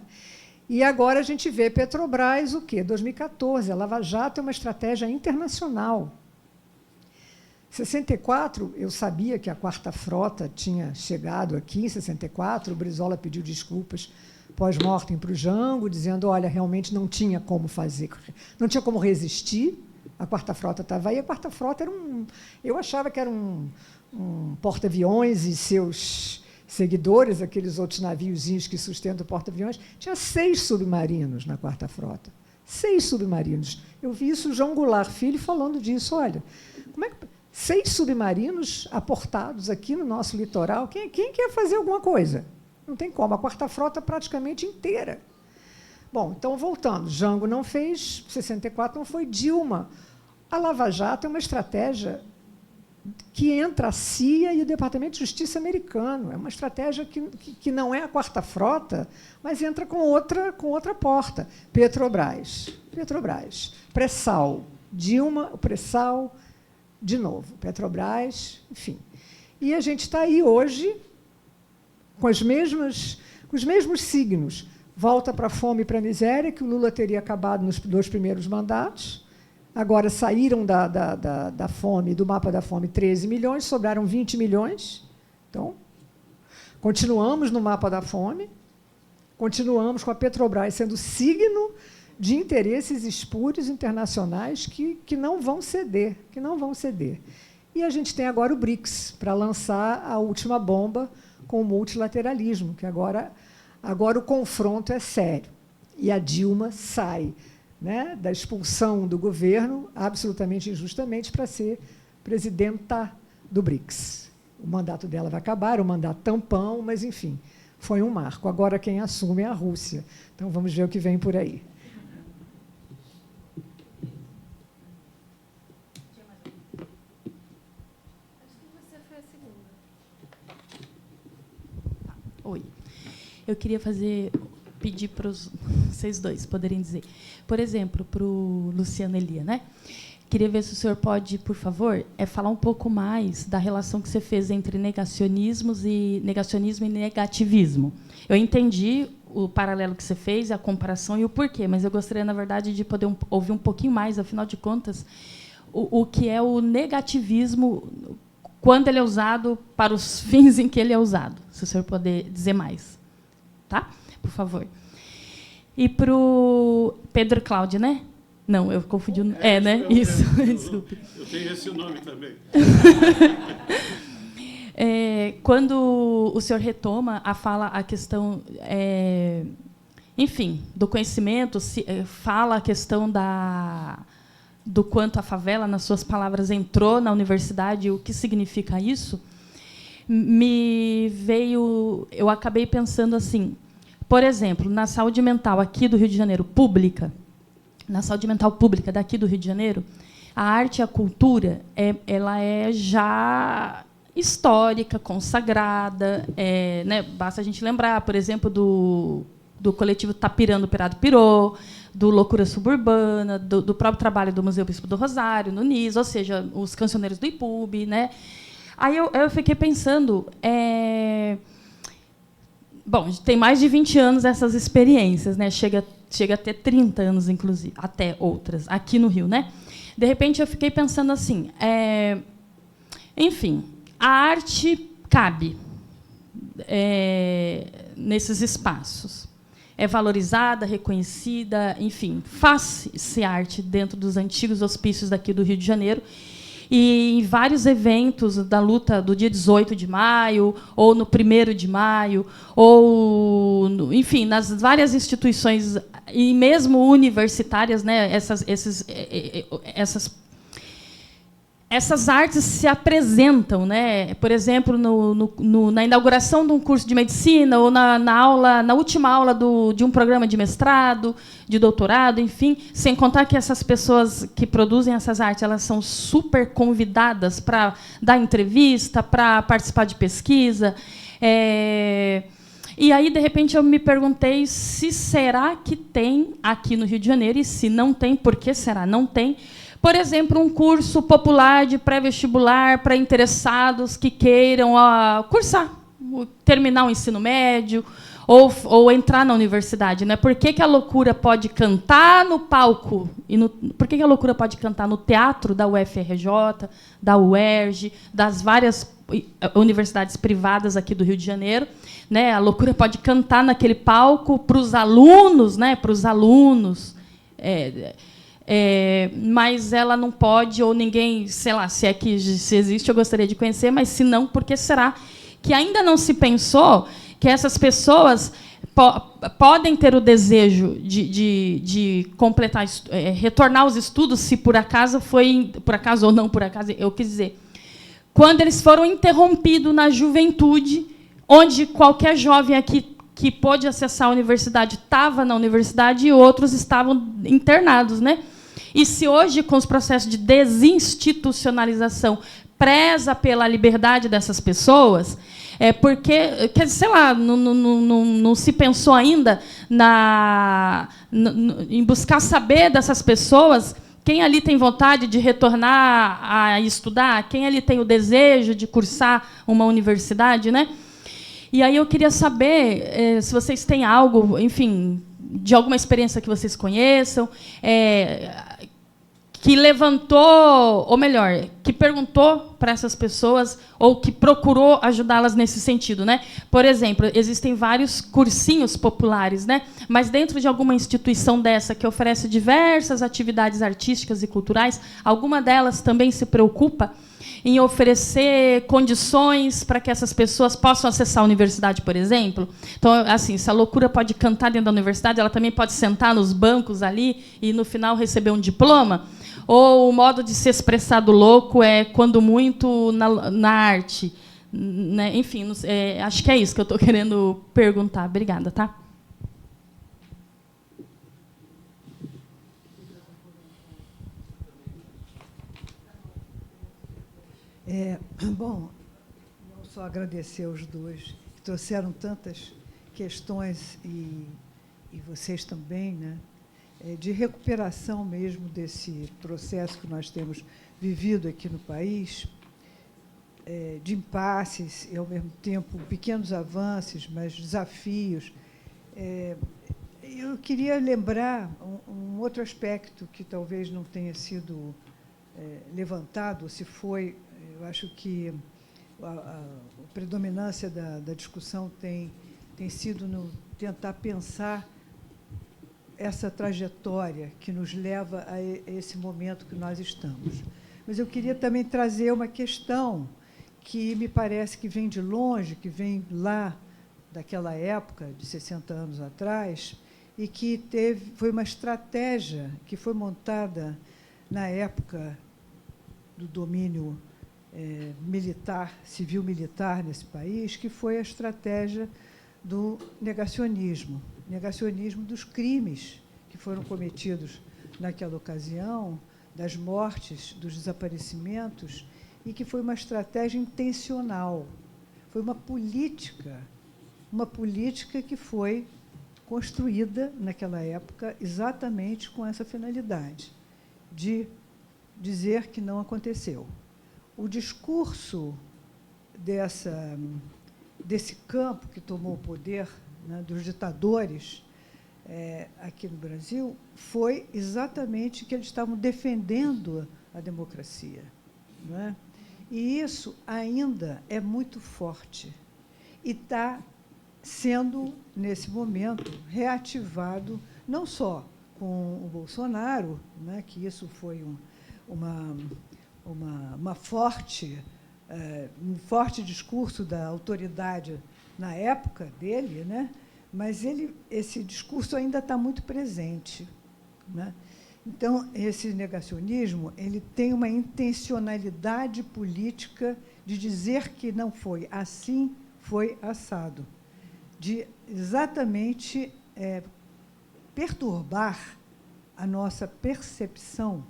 Speaker 4: E agora a gente vê Petrobras, o quê? 2014, a Lava Jato é uma estratégia internacional. 64, eu sabia que a Quarta Frota tinha chegado aqui em 64, o Brizola pediu desculpas pós-mortem para o Jango, dizendo, olha, realmente não tinha como fazer, não tinha como resistir, A Quarta Frota estava aí. A Quarta Frota era eu achava que era um porta-aviões e seus seguidores, aqueles outros naviozinhos que sustentam o porta-aviões. Tinha 6 submarinos na Quarta Frota. 6 submarinos. Eu vi isso o João Goulart Filho falando disso. Olha, como é que 6 submarinos aportados aqui no nosso litoral? Quem quer fazer alguma coisa? Não tem como. A Quarta Frota praticamente inteira. Bom, então, voltando. Jango não fez, 64 não foi. Dilma. A Lava Jato é uma estratégia que entra a CIA e o Departamento de Justiça americano. É uma estratégia que não é a Quarta Frota, mas entra com outra porta. Petrobras. Pré-sal. Dilma, o pré-sal, de novo. Petrobras, enfim. E a gente está aí hoje com os mesmos signos. Volta para a fome e para a miséria, que o Lula teria acabado nos 2 primeiros mandatos. Agora saíram da fome, do mapa da fome, 13 milhões, sobraram 20 milhões. Então, continuamos no mapa da fome, continuamos com a Petrobras sendo signo de interesses espúrios internacionais que não vão ceder, E a gente tem agora o BRICS, para lançar a última bomba com o multilateralismo, que agora o confronto é sério. E a Dilma sai, né, da expulsão do governo, absolutamente injustamente, para ser presidenta do BRICS. O mandato dela vai acabar, o mandato tampão, mas, enfim, foi um marco. Agora quem assume é a Rússia. Então, vamos ver o que vem por aí.
Speaker 5: Oi. Eu queria pedir para vocês dois poderem dizer. Por exemplo, para o Luciano Elia, né? Queria ver se o senhor pode, por favor, falar um pouco mais da relação que você fez entre negacionismo e negativismo. Eu entendi o paralelo que você fez, a comparação e o porquê, mas eu gostaria, na verdade, de poder ouvir um pouquinho mais, afinal de contas, o que é o negativismo quando ele é usado para os fins em que ele é usado. Se o senhor puder dizer mais. Tá? Por favor. E para o Pedro Cláudio, né? Não, eu confundi. Né? Isso. Desculpe.
Speaker 3: Eu tenho esse nome também.
Speaker 5: Quando o senhor retoma a questão, enfim, do conhecimento, fala a questão do quanto a favela, nas suas palavras, entrou na universidade, o que significa isso, eu acabei pensando assim, por exemplo, na saúde mental aqui do Rio de Janeiro, pública, na saúde mental pública daqui do Rio de Janeiro, a arte e a cultura ela é já histórica, consagrada, né? Basta a gente lembrar, por exemplo, do coletivo Tapirando Pirado Pirô, do Loucura Suburbana, do próprio trabalho do Museu Bispo do Rosário, no NIS, ou seja, os cancioneiros do IPUB, né? Aí eu fiquei pensando, bom, tem mais de 20 anos essas experiências, né? Chega a ter 30 anos, inclusive, até outras, aqui no Rio, né? De repente, eu fiquei pensando assim, enfim, a arte cabe nesses espaços. É valorizada, reconhecida, enfim, faz-se arte dentro dos antigos hospícios daqui do Rio de Janeiro. E em vários eventos da luta do dia 18 de maio, ou no 1º de maio, ou, enfim, nas várias instituições, e mesmo universitárias, né, essas artes se apresentam, né? Por exemplo, na inauguração de um curso de medicina, ou na última aula de um programa de mestrado, de doutorado, enfim, sem contar que essas pessoas que produzem essas artes, elas são super convidadas para dar entrevista, para participar de pesquisa. E aí, de repente, eu me perguntei se será que tem aqui no Rio de Janeiro, e se não tem, por que será não tem, por exemplo, um curso popular de pré-vestibular para interessados que queiram cursar, terminar o ensino médio ou entrar na universidade. Né? Por que a loucura pode cantar no palco? Por que a loucura pode cantar no teatro da UFRJ, da UERJ, das várias universidades privadas aqui do Rio de Janeiro? Né? A loucura pode cantar naquele palco para os alunos, né? Para os alunos. mas ela não pode, ou ninguém, sei lá, se existe, eu gostaria de conhecer, mas se não, por que será que ainda não se pensou que essas pessoas podem ter o desejo de completar, retornar aos estudos, se por acaso ou não por acaso, eu quis dizer, quando eles foram interrompidos na juventude, onde qualquer jovem aqui que pôde acessar a universidade estava na universidade e outros estavam internados, né? E se hoje, com os processos de desinstitucionalização, preza pela liberdade dessas pessoas, porque, sei lá, não se pensou ainda em buscar saber dessas pessoas quem ali tem vontade de retornar a estudar, quem ali tem o desejo de cursar uma universidade, né? E aí eu queria saber se vocês têm algo, enfim, de alguma experiência que vocês conheçam, que levantou, ou melhor, que perguntou para essas pessoas ou que procurou ajudá-las nesse sentido, né? Por exemplo, existem vários cursinhos populares, né? Mas dentro de alguma instituição dessa que oferece diversas atividades artísticas e culturais, alguma delas também se preocupa em oferecer condições para que essas pessoas possam acessar a universidade, por exemplo. Então, assim, se a loucura pode cantar dentro da universidade, ela também pode sentar nos bancos ali e, no final, receber um diploma. Ou o modo de se expressar do louco é, quando muito, na arte. Né? Enfim, acho que é isso que eu estou querendo perguntar. Obrigada, tá?
Speaker 4: Bom, não só agradecer aos dois, que trouxeram tantas questões, e vocês também, né, de recuperação mesmo desse processo que nós temos vivido aqui no país, de impasses e, ao mesmo tempo, pequenos avanços, mas desafios. Eu queria lembrar um outro aspecto que talvez não tenha sido levantado, ou se foi. Eu acho que a predominância da discussão tem sido no tentar pensar essa trajetória que nos leva a esse momento que nós estamos. Mas eu queria também trazer uma questão que me parece que vem de longe, que vem lá daquela época, de 60 anos atrás, e que foi uma estratégia que foi montada na época do domínio militar, civil-militar nesse país, que foi a estratégia do negacionismo dos crimes que foram cometidos naquela ocasião, das mortes, dos desaparecimentos, e que foi uma estratégia intencional. Foi uma política que foi construída naquela época exatamente com essa finalidade, de dizer que não aconteceu. O discurso desse campo que tomou o poder, né, dos ditadores aqui no Brasil, foi exatamente que eles estavam defendendo a democracia. Não é? E isso ainda é muito forte e está sendo, nesse momento, reativado, não só com o Bolsonaro, né, que isso foi um forte discurso da autoridade na época dele, né? Mas esse discurso ainda está muito presente, né? Então, esse negacionismo ele tem uma intencionalidade política de dizer que não foi assim, foi assado, de exatamente perturbar a nossa percepção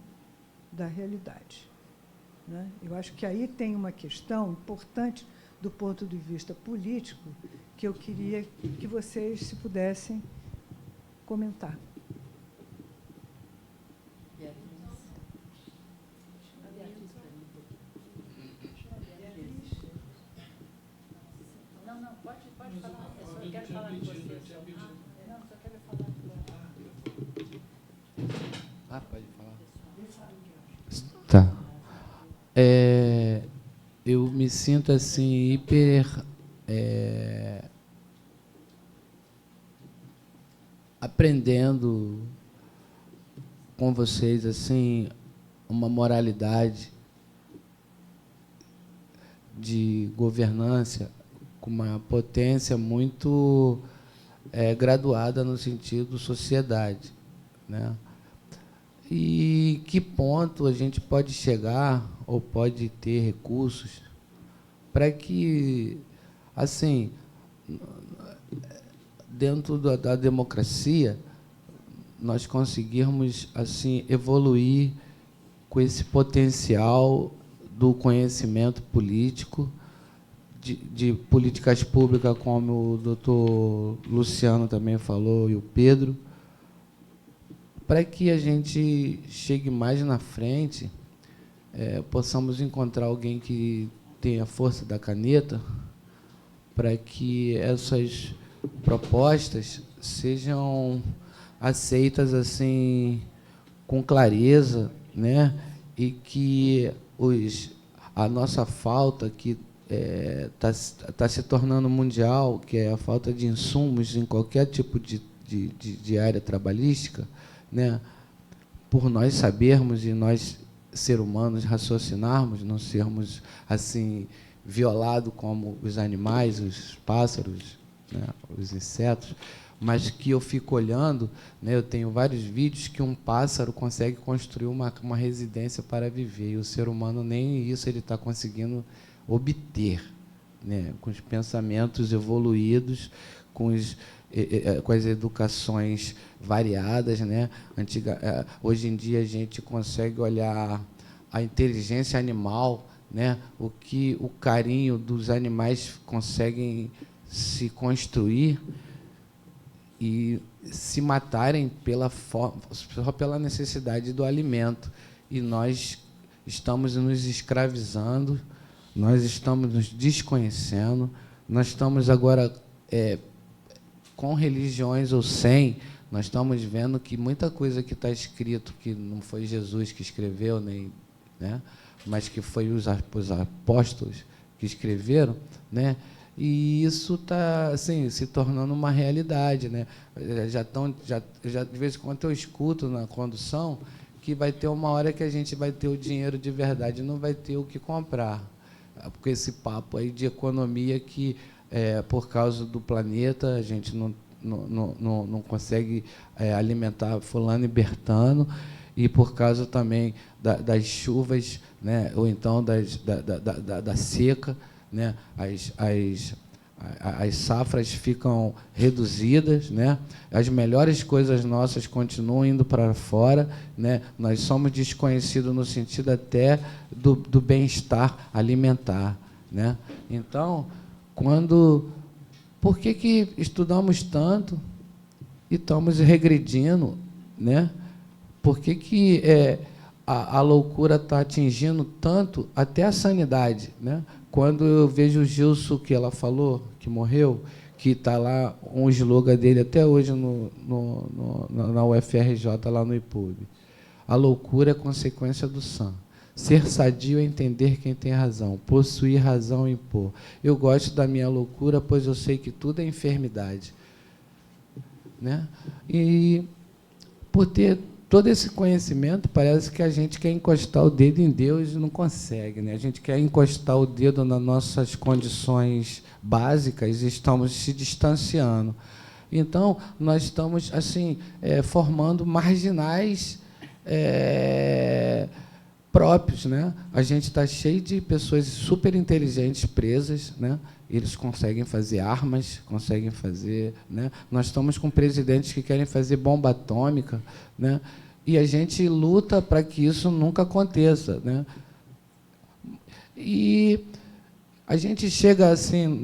Speaker 4: da realidade. Né? Eu acho que aí tem uma questão importante do ponto de vista político que eu queria que vocês, se pudessem, comentar.
Speaker 1: Não, pode falar. Eu só quero falar com você. Não, só quero falar com você.
Speaker 6: Pode falar. Tá. Eu me sinto assim hiper aprendendo com vocês assim uma moralidade de governança com uma potência muito graduada no sentido sociedade, né? E que ponto a gente pode chegar ou pode ter recursos para que, assim, dentro da democracia, nós conseguirmos assim evoluir com esse potencial do conhecimento político, de políticas públicas, como o doutor Luciano também falou, e o Pedro, para que a gente chegue mais na frente, possamos encontrar alguém que tenha a força da caneta, para que essas propostas sejam aceitas assim com clareza, né? E que a nossa falta, que está se tornando mundial, que é a falta de insumos em qualquer tipo de área trabalhística, né? Por nós sabermos e nós, ser humanos, raciocinarmos, não sermos assim violados como os animais, os pássaros, né? Os insetos, mas que eu fico olhando, né? Eu tenho vários vídeos que um pássaro consegue construir uma residência para viver, e o ser humano nem isso ele está conseguindo obter, né? Com os pensamentos evoluídos, com as educações variadas, né? Hoje em dia a gente consegue olhar a inteligência animal, né? O que o carinho dos animais conseguem se construir e se matarem só pela necessidade do alimento. E nós estamos nos escravizando, nós estamos nos desconhecendo, nós estamos agora, com religiões ou sem, nós estamos vendo que muita coisa que está escrito, que não foi Jesus que escreveu, nem, né, mas que foi os apóstolos que escreveram, né? E isso está assim, se tornando uma realidade, né? De vez em quando eu escuto na condução que vai ter uma hora que a gente vai ter o dinheiro de verdade, não vai ter o que comprar. Porque esse papo aí de economia que, por causa do planeta, a gente não consegue alimentar fulano e bertano, e por causa também das chuvas, né? Ou então da seca, né? As safras ficam reduzidas, né? As melhores coisas nossas continuam indo para fora, né? Nós somos desconhecidos no sentido até do bem-estar alimentar, né? Então, por que estudamos tanto e estamos regredindo, né? Por que a loucura está atingindo tanto até a sanidade, né? Quando eu vejo o Gilson, que ela falou, que morreu, que está lá um slogan dele até hoje na UFRJ, lá no IPUB. A loucura é consequência do sã. Ser sadio é entender quem tem razão. Possuir razão é impor. Eu gosto da minha loucura, pois eu sei que tudo é enfermidade, né? E, por ter todo esse conhecimento, parece que a gente quer encostar o dedo em Deus e não consegue, né? A gente quer encostar o dedo nas nossas condições básicas e estamos se distanciando. Então, nós estamos assim formando marginais próprios, né? A gente está cheio de pessoas super inteligentes presas, né? Eles conseguem fazer armas, conseguem fazer, né? Nós estamos com presidentes que querem fazer bomba atômica, né? E a gente luta para que isso nunca aconteça, né? E a gente chega assim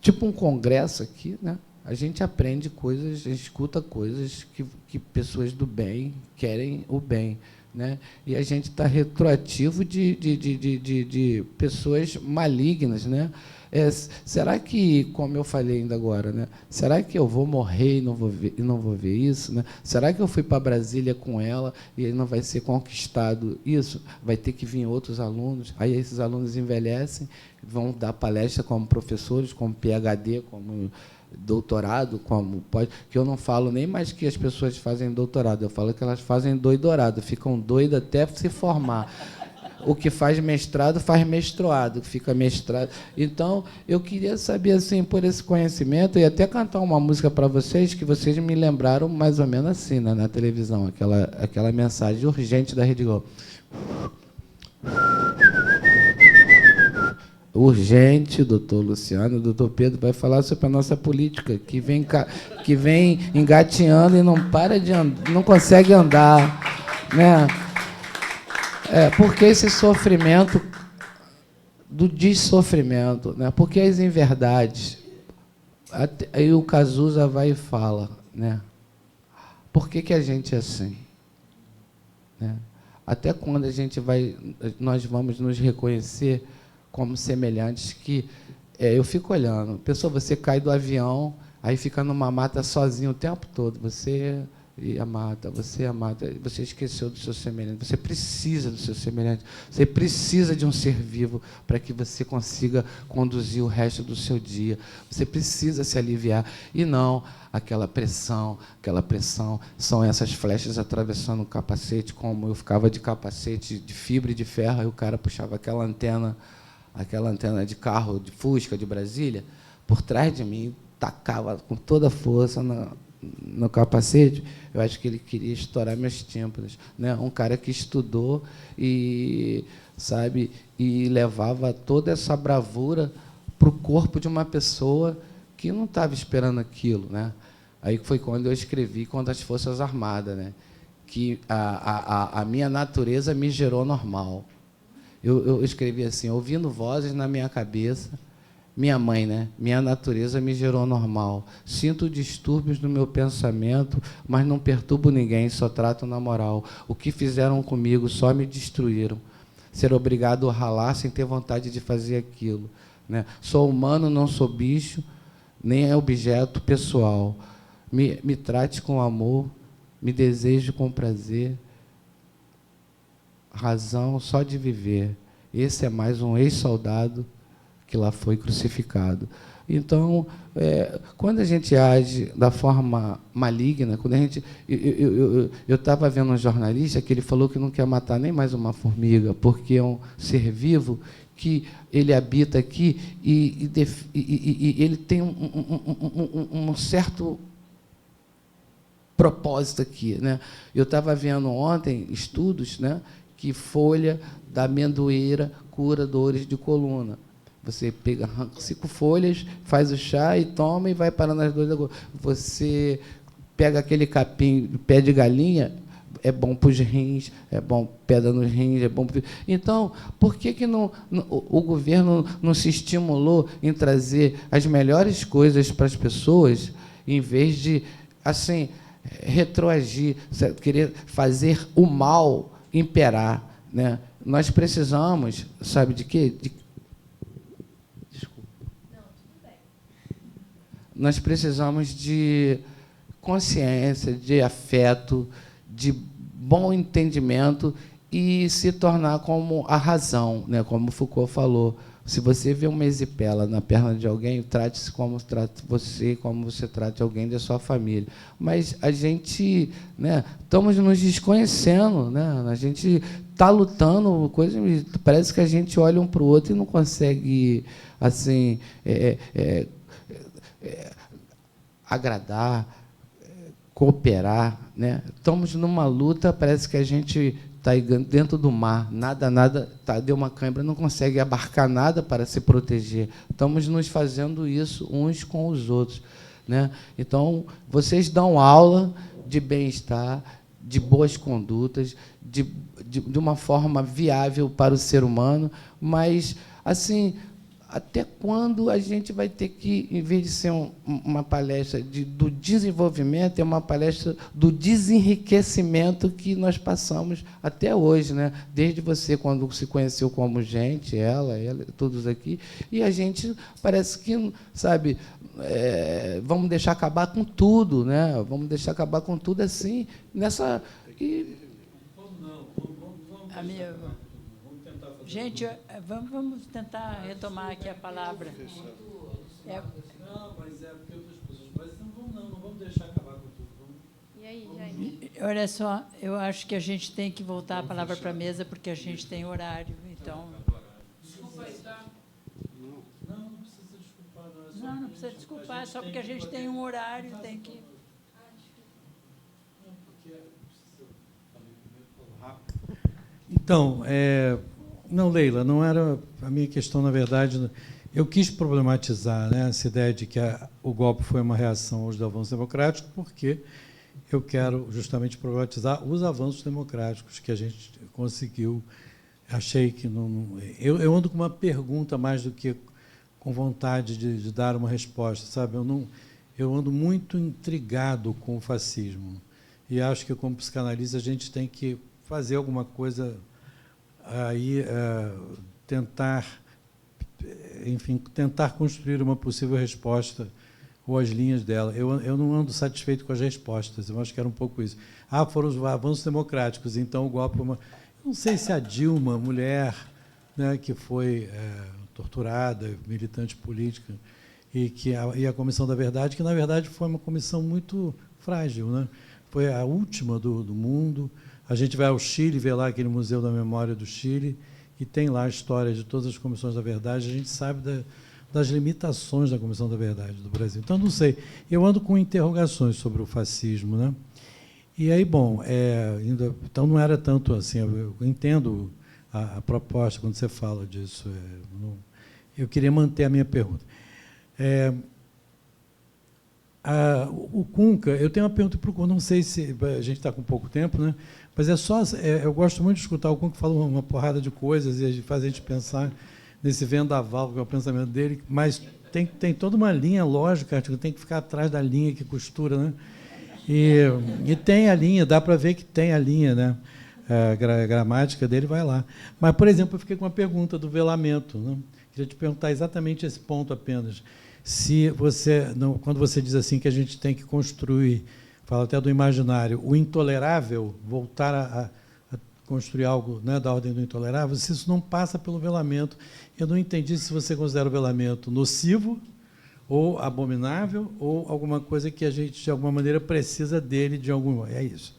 Speaker 6: tipo um congresso aqui, né? A gente aprende coisas, a gente escuta coisas que pessoas do bem querem o bem, né? E a gente está retroativo de pessoas malignas, né? Será que, como eu falei ainda agora, né? Será que eu vou morrer e não vou ver isso? Né? Será que eu fui para Brasília com ela e não vai ser conquistado isso? Vai ter que vir outros alunos, aí esses alunos envelhecem, vão dar palestra como professores, como PhD, como doutorado, como pode, que eu não falo nem mais que as pessoas fazem doutorado, eu falo que elas fazem doidorado, ficam doidas até se formar. O que faz mestrado faz mestrado, fica mestrado. Então, eu queria saber, assim, por esse conhecimento, e até cantar uma música para vocês, que vocês me lembraram mais ou menos assim, né, na televisão, aquela mensagem urgente da Rede Globo. Urgente, doutor Luciano, doutor Pedro vai falar sobre a nossa política, que vem engateando e não para de andar, não consegue andar, né? Porque esse sofrimento do dessofrimento, né? Porque as inverdades, aí o Cazuza vai e fala, né? Por que a gente é assim? Né? Até quando nós vamos nos reconhecer como semelhantes que eu fico olhando, pessoa, você cai do avião, aí fica numa mata sozinho o tempo todo, você esqueceu do seu semelhante, você precisa do seu semelhante, você precisa de um ser vivo para que você consiga conduzir o resto do seu dia, você precisa se aliviar, e não aquela pressão, são essas flechas atravessando o capacete, como eu ficava de capacete de fibra e de ferro, e o cara puxava aquela antena de carro, de Fusca, de Brasília, por trás de mim, tacava com toda a força no capacete. Eu acho que ele queria estourar meus tímpanos, né? Um cara que estudou e levava toda essa bravura para o corpo de uma pessoa que não estava esperando aquilo, né? Aí foi quando eu escrevi contra as Forças Armadas, né? Que a minha natureza me gerou normal. Eu escrevi assim, ouvindo vozes na minha cabeça, minha mãe, né? Minha natureza me gerou normal. Sinto distúrbios no meu pensamento, mas não perturbo ninguém, só trato na moral. O que fizeram comigo só me destruíram. Ser obrigado a ralar sem ter vontade de fazer aquilo, né? Sou humano, não sou bicho, nem é objeto pessoal. Me trate com amor, me deseje com prazer. Razão só de viver. Esse é mais um ex-soldado que lá foi crucificado. Então, quando a gente age da forma maligna, quando a gente, eu estava vendo um jornalista que ele falou que não quer matar nem mais uma formiga, porque é um ser vivo que ele habita aqui e ele tem um certo propósito aqui, né? Eu estava vendo ontem estudos, né, que folha da amendoeira cura dores de coluna. Você pega 5 folhas, faz o chá e toma e vai parando as dores da coluna. Você pega aquele capim, pé de galinha, é bom para os rins, é bom pedra nos rins, é bom. Então, por que o governo não se estimulou em trazer as melhores coisas para as pessoas, em vez de assim retroagir, querer fazer o mal imperar, né? Nós precisamos, sabe de quê? Desculpa. Não, tudo bem. Nós precisamos de consciência, de afeto, de bom entendimento e se tornar como a razão, né? Como Foucault falou. Se você vê uma erisipela na perna de alguém, trate-se como trata você, como você trata alguém da sua família. Mas a gente, né, estamos nos desconhecendo, né? A gente está lutando, parece que a gente olha um para o outro e não consegue assim agradar, cooperar, né? Estamos numa luta, parece que a gente está dentro do mar, nada, deu uma cãibra, não consegue abarcar nada para se proteger. Estamos nos fazendo isso uns com os outros, né? Então, vocês dão aula de bem-estar, de boas condutas, de uma forma viável para o ser humano, mas, assim, até quando a gente vai ter que, em vez de ser uma palestra do desenvolvimento, é uma palestra do desenriquecimento que nós passamos até hoje, né? Desde você, quando se conheceu como gente, ela, todos aqui, e a gente parece que, sabe, vamos deixar acabar com tudo, né? Vamos deixar acabar com tudo assim, nessa...
Speaker 1: Gente, vamos tentar retomar aqui a palavra.
Speaker 2: Não, mas porque outras pessoas. Mas não vamos deixar acabar com tudo.
Speaker 7: E aí, Jaime?
Speaker 1: Olha só, eu acho que a gente tem que voltar a palavra para a mesa, porque a gente tem horário. Então.
Speaker 2: Desculpa aí, tá? Não precisa desculpar.
Speaker 1: Não precisa desculpar, é só porque a gente tem um horário, tem que.
Speaker 2: Então, não, Leila, não era a minha questão, na verdade. Eu quis problematizar, né, essa ideia de que o golpe foi uma reação aos avanços democráticos, porque eu quero justamente problematizar os avanços democráticos que a gente conseguiu. Achei que não. Eu ando com uma pergunta mais do que com vontade de dar uma resposta, sabe? Eu ando muito intrigado com o fascismo e acho que, como psicanalista, a gente tem que fazer alguma coisa aí, tentar construir uma possível resposta ou as linhas dela. Eu não ando satisfeito com as respostas, eu acho que era um pouco isso. Foram os avanços democráticos, então o golpe... Não sei se a Dilma, mulher, né, que foi torturada, militante política, e a Comissão da Verdade, que, na verdade, foi uma comissão muito frágil, né? Foi a última do mundo. A gente vai ao Chile, vê lá aquele Museu da Memória do Chile, e tem lá a história de todas as comissões da verdade. A gente sabe das limitações da Comissão da Verdade do Brasil. Então, não sei. Eu ando com interrogações sobre o fascismo, né? E aí, bom, então não era tanto assim. Eu entendo a proposta quando você fala disso. Eu queria manter a minha pergunta. O Cunca, eu tenho uma pergunta para o Cunca, não sei se a gente está com pouco tempo, né? Mas eu gosto muito de escutar o Cunca falar uma porrada de coisas e faz a gente pensar nesse vendaval, que é o pensamento dele, mas tem toda uma linha lógica, tem que ficar atrás da linha que costura, né? E tem a linha, dá para ver que tem a linha, né? A gramática dele vai lá. Mas, por exemplo, eu fiquei com uma pergunta do velamento, né? Queria te perguntar exatamente esse ponto apenas. Se você, quando você diz assim que a gente tem que construir, fala até do imaginário, o intolerável, voltar a construir algo, né, da ordem do intolerável, se isso não passa pelo velamento, eu não entendi se você considera o velamento nocivo, ou abominável, ou alguma coisa que a gente, de alguma maneira, precisa dele de algum modo. É isso.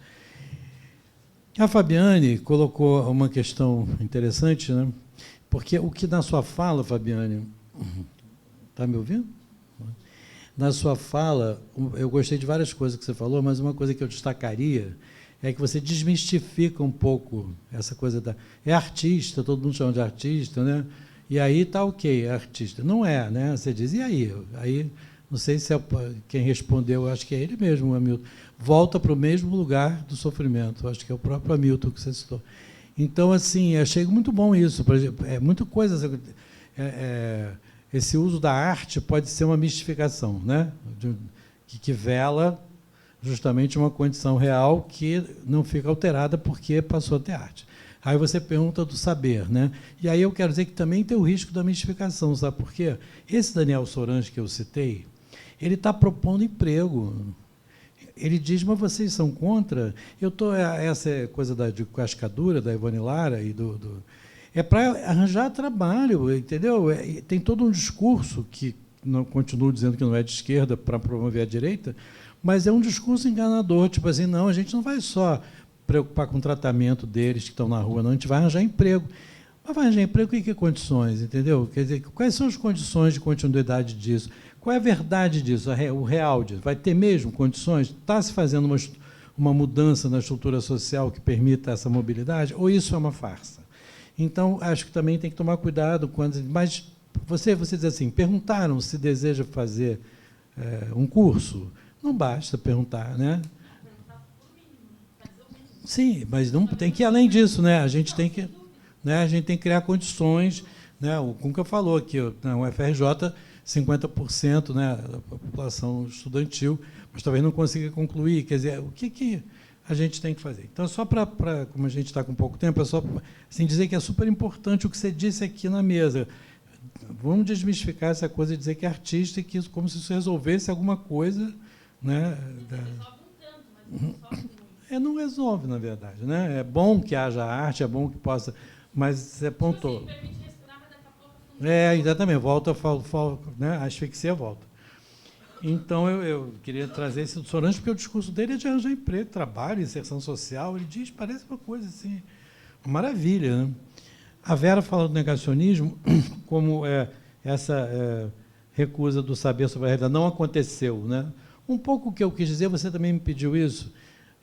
Speaker 2: A Fabiane colocou uma questão interessante, né? Porque o que na sua fala, Fabiane... Está me ouvindo? Na sua fala, eu gostei de várias coisas que você falou, mas uma coisa que eu destacaria é que você desmistifica um pouco essa coisa da... É artista, todo mundo chama de artista, né? E aí está ok, é artista. Não é, né? Você diz, e aí? Aí, não sei se quem respondeu, acho que é ele mesmo, o Hamilton. Volta para o mesmo lugar do sofrimento. Acho que é o próprio Hamilton que você citou. Então, assim, achei muito bom isso. Por exemplo, muita coisa... esse uso da arte pode ser uma mistificação, né? Que vela justamente uma condição real que não fica alterada porque passou a ter arte. Aí você pergunta do saber, né? E aí eu quero dizer que também tem o risco da mistificação, sabe por quê? Esse Daniel Sorange que eu citei, ele está propondo emprego. Ele diz, mas vocês são contra? Essa coisa de cascadura, da Ivone Lara e é para arranjar trabalho, entendeu? Tem todo um discurso que não continuo dizendo que não é de esquerda para promover a direita, mas é um discurso enganador, tipo assim, não, a gente não vai só preocupar com o tratamento deles que estão na rua, não, a gente vai arranjar emprego. Mas vai arranjar emprego com que condições, entendeu? Quer dizer, quais são as condições de continuidade disso? Qual é a verdade disso, o real disso? Vai ter mesmo condições? Está se fazendo uma mudança na estrutura social que permita essa mobilidade? Ou isso é uma farsa? Então, acho que também tem que tomar cuidado quando... Mas você diz assim, perguntaram se deseja fazer um curso? Não basta perguntar, né? Sim, mas não tem que ir além disso, né? A gente tem que criar condições, né, o Cunca falou que na UFRJ 50%, né, da população estudantil, mas talvez não consiga concluir. Quer dizer, o que a gente tem que fazer? Então, só para como a gente está com pouco tempo, é só assim, dizer que é super importante o que você disse aqui na mesa. Vamos desmistificar essa coisa de dizer que é artista e que isso, como se isso resolvesse alguma coisa, né? Não resolve, na verdade, né? É bom que haja arte, é bom que possa, mas você apontou. Exatamente, volta, né? A asfixia volta. Então, eu queria trazer esse do Sorange, porque o discurso dele é de arranjar emprego, trabalho, inserção social. Ele diz, parece uma coisa assim, uma maravilha, né? A Vera fala do negacionismo como essa recusa do saber sobre a realidade. Não aconteceu, né? Um pouco o que eu quis dizer, você também me pediu isso.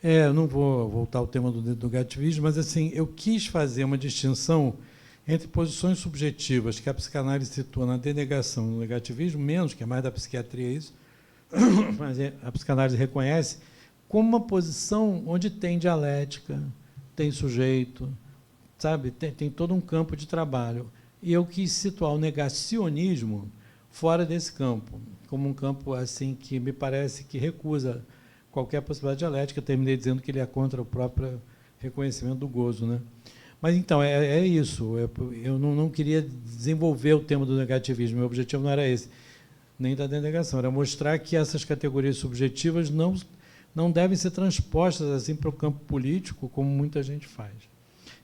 Speaker 2: Eu não vou voltar ao tema do negativismo, mas assim, eu quis fazer uma distinção entre posições subjetivas que a psicanálise situa na denegação e no negativismo, menos, que é mais da psiquiatria isso, mas a psicanálise reconhece como uma posição onde tem dialética, tem sujeito, sabe? Tem todo um campo de trabalho. E eu quis situar o negacionismo fora desse campo, como um campo assim que me parece que recusa qualquer possibilidade dialética. Eu terminei dizendo que ele é contra o próprio reconhecimento do gozo, né? Mas, então, é isso. Eu não queria desenvolver o tema do negativismo. Meu objetivo não era esse, nem da denegação. Era mostrar que essas categorias subjetivas não devem ser transpostas assim para o campo político, como muita gente faz.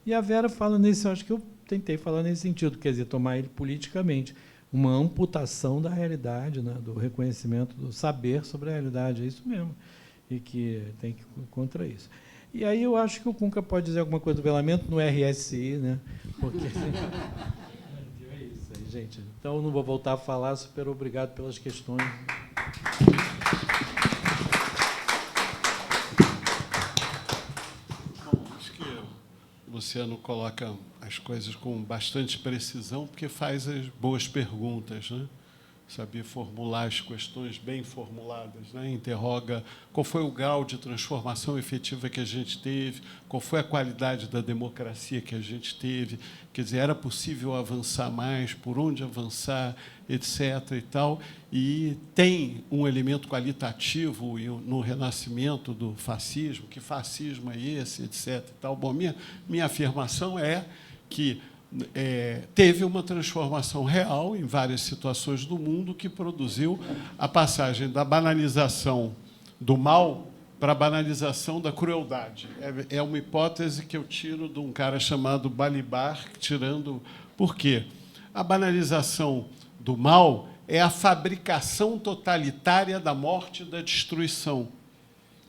Speaker 2: E a Vera fala nesse, acho que eu tentei falar nesse sentido, quer dizer, tomar ele politicamente, uma amputação da realidade, né, do reconhecimento do saber sobre a realidade, é isso mesmo, e que tem que ir contra isso. E aí eu acho que o Cunca pode dizer alguma coisa do velamento no RSI, né? Porque é isso aí, gente. Então, eu não vou voltar a falar, super obrigado pelas questões.
Speaker 3: Bom, acho que o Luciano coloca as coisas com bastante precisão, porque faz as boas perguntas, né? Saber formular as questões bem formuladas, né? Interroga qual foi o grau de transformação efetiva que a gente teve, qual foi a qualidade da democracia que a gente teve, quer dizer, era possível avançar mais, por onde avançar, etc. e tal. E tem um elemento qualitativo no renascimento do fascismo, que fascismo é esse, etc. e tal. Bom, minha afirmação é que teve uma transformação real em várias situações do mundo que produziu a passagem da banalização do mal para a banalização da crueldade. É uma hipótese que eu tiro de um cara chamado Balibar, tirando... Por quê? A banalização do mal é a fabricação totalitária da morte e da destruição,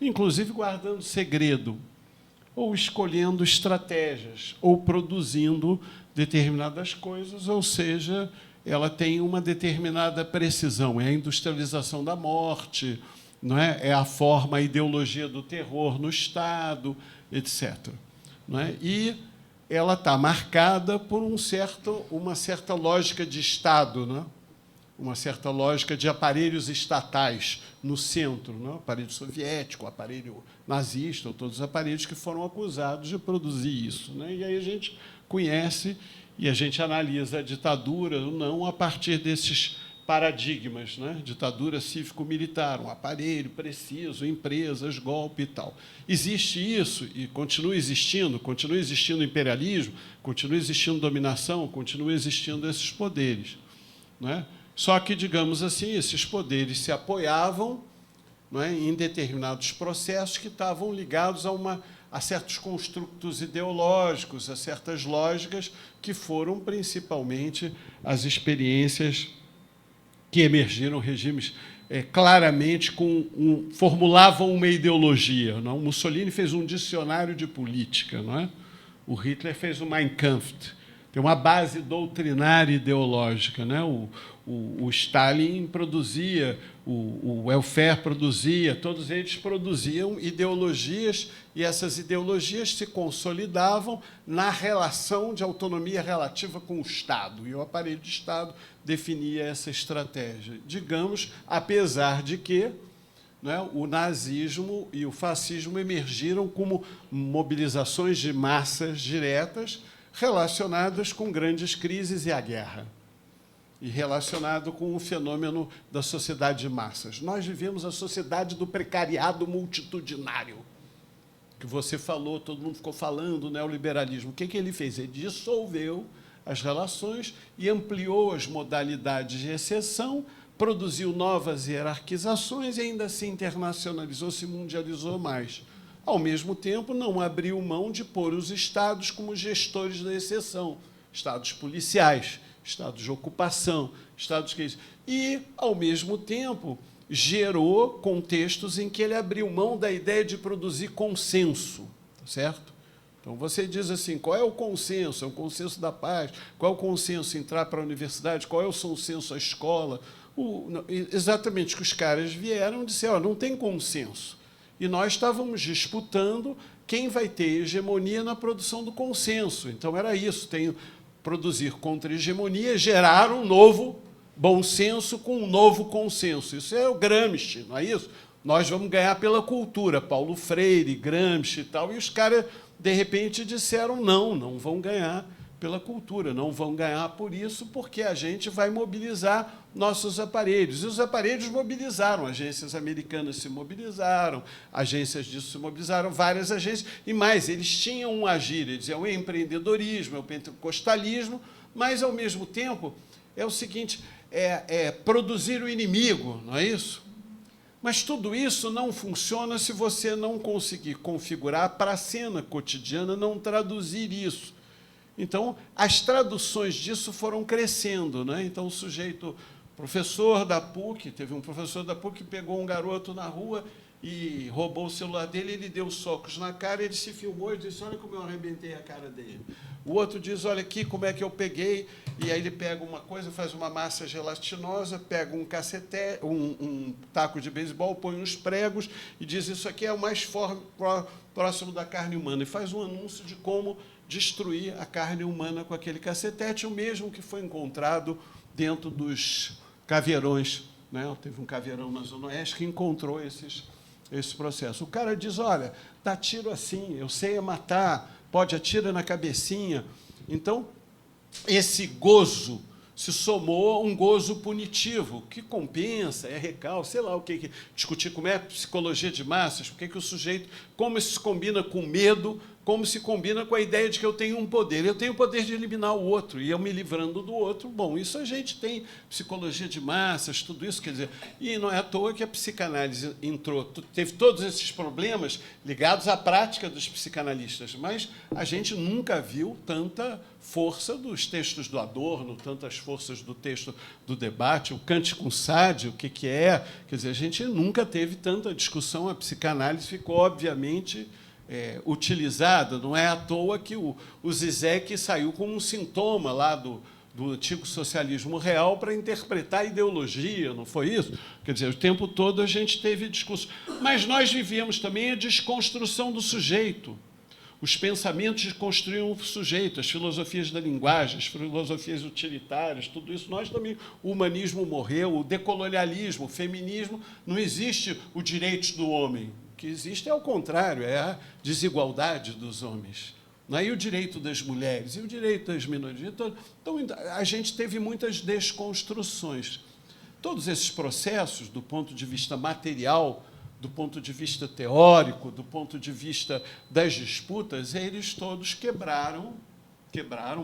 Speaker 3: inclusive guardando segredo, ou escolhendo estratégias, ou produzindo determinadas coisas, ou seja, ela tem uma determinada precisão. É a industrialização da morte, não é? É a forma, a ideologia do terror no Estado, etc. Não é? E ela está marcada por uma certa lógica de Estado, não é? Uma certa lógica de aparelhos estatais no centro, não é? O aparelho soviético, o aparelho nazista, ou todos os aparelhos que foram acusados de produzir isso, não é? E aí a gente conhece e a gente analisa a ditadura ou não a partir desses paradigmas, né? Ditadura cívico-militar, um aparelho preciso, empresas, golpe e tal. Existe isso e continua existindo imperialismo, continua existindo dominação, continua existindo esses poderes, não é? Só que, digamos assim, esses poderes se apoiavam, não é, em determinados processos que estavam ligados a certos construtos ideológicos, a certas lógicas que foram, principalmente, as experiências que emergiram regimes claramente formulavam uma ideologia. Não? O Mussolini fez um dicionário de política, não é? O Hitler fez o Mein Kampf. Tem uma base doutrinária ideológica, né? O Stalin produzia, o welfare produzia, todos eles produziam ideologias, e essas ideologias se consolidavam na relação de autonomia relativa com o Estado, e o aparelho de Estado definia essa estratégia. Digamos, apesar de que, né, o nazismo e o fascismo emergiram como mobilizações de massas diretas, relacionadas com grandes crises e a guerra, e relacionado com o fenômeno da sociedade de massas. Nós vivemos a sociedade do precariado multitudinário, que você falou, todo mundo ficou falando, o neoliberalismo. O que ele fez? Ele dissolveu as relações e ampliou as modalidades de exceção, produziu novas hierarquizações e ainda se internacionalizou, se mundializou mais. Ao mesmo tempo, não abriu mão de pôr os estados como gestores da exceção, estados policiais, estados de ocupação, estados que... E, ao mesmo tempo, gerou contextos em que ele abriu mão da ideia de produzir consenso, certo? Então, você diz assim, qual é o consenso? É o consenso da paz? Qual é o consenso entrar para a universidade? Qual é o consenso à escola? Exatamente que os caras vieram e disseram, não tem consenso. E nós estávamos disputando quem vai ter hegemonia na produção do consenso. Então, era isso, produzir contra-hegemonia, gerar um novo bom senso com um novo consenso. Isso é o Gramsci, não é isso? Nós vamos ganhar pela cultura, Paulo Freire, Gramsci e tal, e os caras, de repente, disseram não vão ganhar pela cultura, não vão ganhar por isso, porque a gente vai mobilizar nossos aparelhos. E os aparelhos mobilizaram, agências americanas se mobilizaram, agências disso se mobilizaram, várias agências, e mais, eles tinham um agir, eles diziam, é o empreendedorismo, é o pentecostalismo, mas, ao mesmo tempo, é o seguinte, produzir o inimigo, não é isso? Mas tudo isso não funciona se você não conseguir configurar para a cena cotidiana, não traduzir isso. Então, as traduções disso foram crescendo, né? Então, o sujeito, professor da PUC, teve um professor da PUC que pegou um garoto na rua e roubou o celular dele, ele deu socos na cara, ele se filmou e disse, olha como eu arrebentei a cara dele. O outro diz, olha aqui como é que eu peguei, e aí ele pega uma coisa, faz uma massa gelatinosa, pega um cacete, um taco de beisebol, põe uns pregos e diz, isso aqui é o mais próximo da carne humana, e faz um anúncio de como destruir a carne humana com aquele cacetete, o mesmo que foi encontrado dentro dos caveirões, né? Teve um caveirão na Zona Oeste que encontrou esse processo. O cara diz, olha, dá tiro assim, eu sei matar, pode atirar na cabecinha. Então, esse gozo se somou a um gozo punitivo, que compensa, é recalque, sei lá o que, discutir como é psicologia de massas, porque o sujeito, como isso se combina com medo, como se combina com a ideia de que eu tenho um poder. Eu tenho o poder de eliminar o outro, e eu me livrando do outro. Bom, isso a gente tem psicologia de massas, tudo isso, quer dizer, e não é à toa que a psicanálise entrou, teve todos esses problemas ligados à prática dos psicanalistas, mas a gente nunca viu tanta força dos textos do Adorno, tantas forças do texto do debate, o Kant com Sade, o que é, quer dizer, a gente nunca teve tanta discussão, a psicanálise ficou, obviamente, utilizada, não é à toa que o Zizek saiu como um sintoma lá do antigo socialismo real para interpretar a ideologia, não foi isso? Quer dizer, o tempo todo a gente teve discurso. Mas nós vivíamos também a desconstrução do sujeito. Os pensamentos construíam o sujeito, as filosofias da linguagem, as filosofias utilitárias, tudo isso. Nós também, o humanismo morreu, o decolonialismo, o feminismo, não existe o direito do homem. O que existe é o contrário, é a desigualdade dos homens. E o direito das mulheres, e o direito das minorias. Então, a gente teve muitas desconstruções. Todos esses processos, do ponto de vista material, do ponto de vista teórico, do ponto de vista das disputas, eles todos quebraram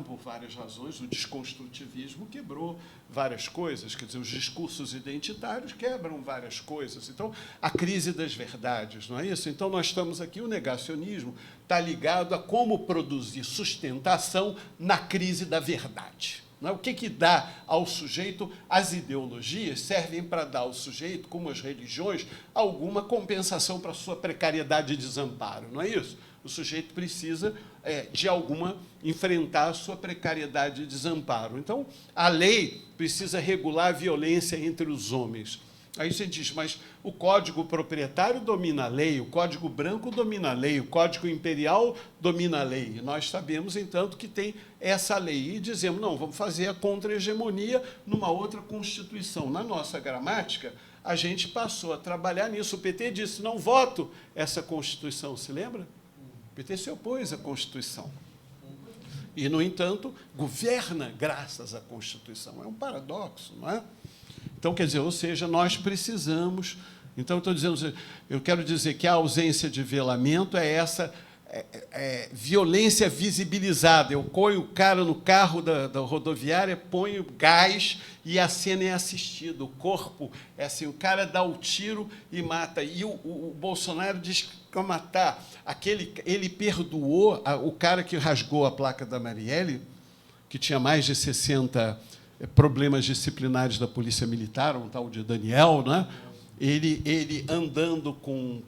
Speaker 3: por várias razões. O desconstrutivismo quebrou várias coisas, quer dizer, os discursos identitários quebram várias coisas. Então, a crise das verdades, não é isso? Então, nós estamos aqui, o negacionismo está ligado a como produzir sustentação na crise da verdade. Não é? O que dá ao sujeito? As ideologias servem para dar ao sujeito, como as religiões, alguma compensação para a sua precariedade e desamparo, não é isso? O sujeito precisa, de alguma, enfrentar a sua precariedade e desamparo. Então, a lei precisa regular a violência entre os homens. Aí você diz, mas o Código Proprietário domina a lei, o Código Branco domina a lei, o Código Imperial domina a lei. E nós sabemos, entanto, que tem essa lei. E dizemos, não, vamos fazer a contra-hegemonia numa outra Constituição. Na nossa gramática, a gente passou a trabalhar nisso. O PT disse, não voto essa Constituição, se lembra? O PT se opôs à Constituição. e, no entanto, governa graças à Constituição. É um paradoxo, não é? Então, quer dizer, ou seja, nós precisamos... Então, eu quero dizer que a ausência de velamento é essa violência visibilizada. Eu ponho o cara no carro da rodoviária, ponho gás e a cena é assistida. O corpo é assim, o cara dá o tiro e mata. E o Bolsonaro diz que vai matar. Ele perdoou o cara que rasgou a placa da Marielle, que tinha mais de 60 problemas disciplinares da Polícia Militar, um tal de Daniel, né? Ele andando com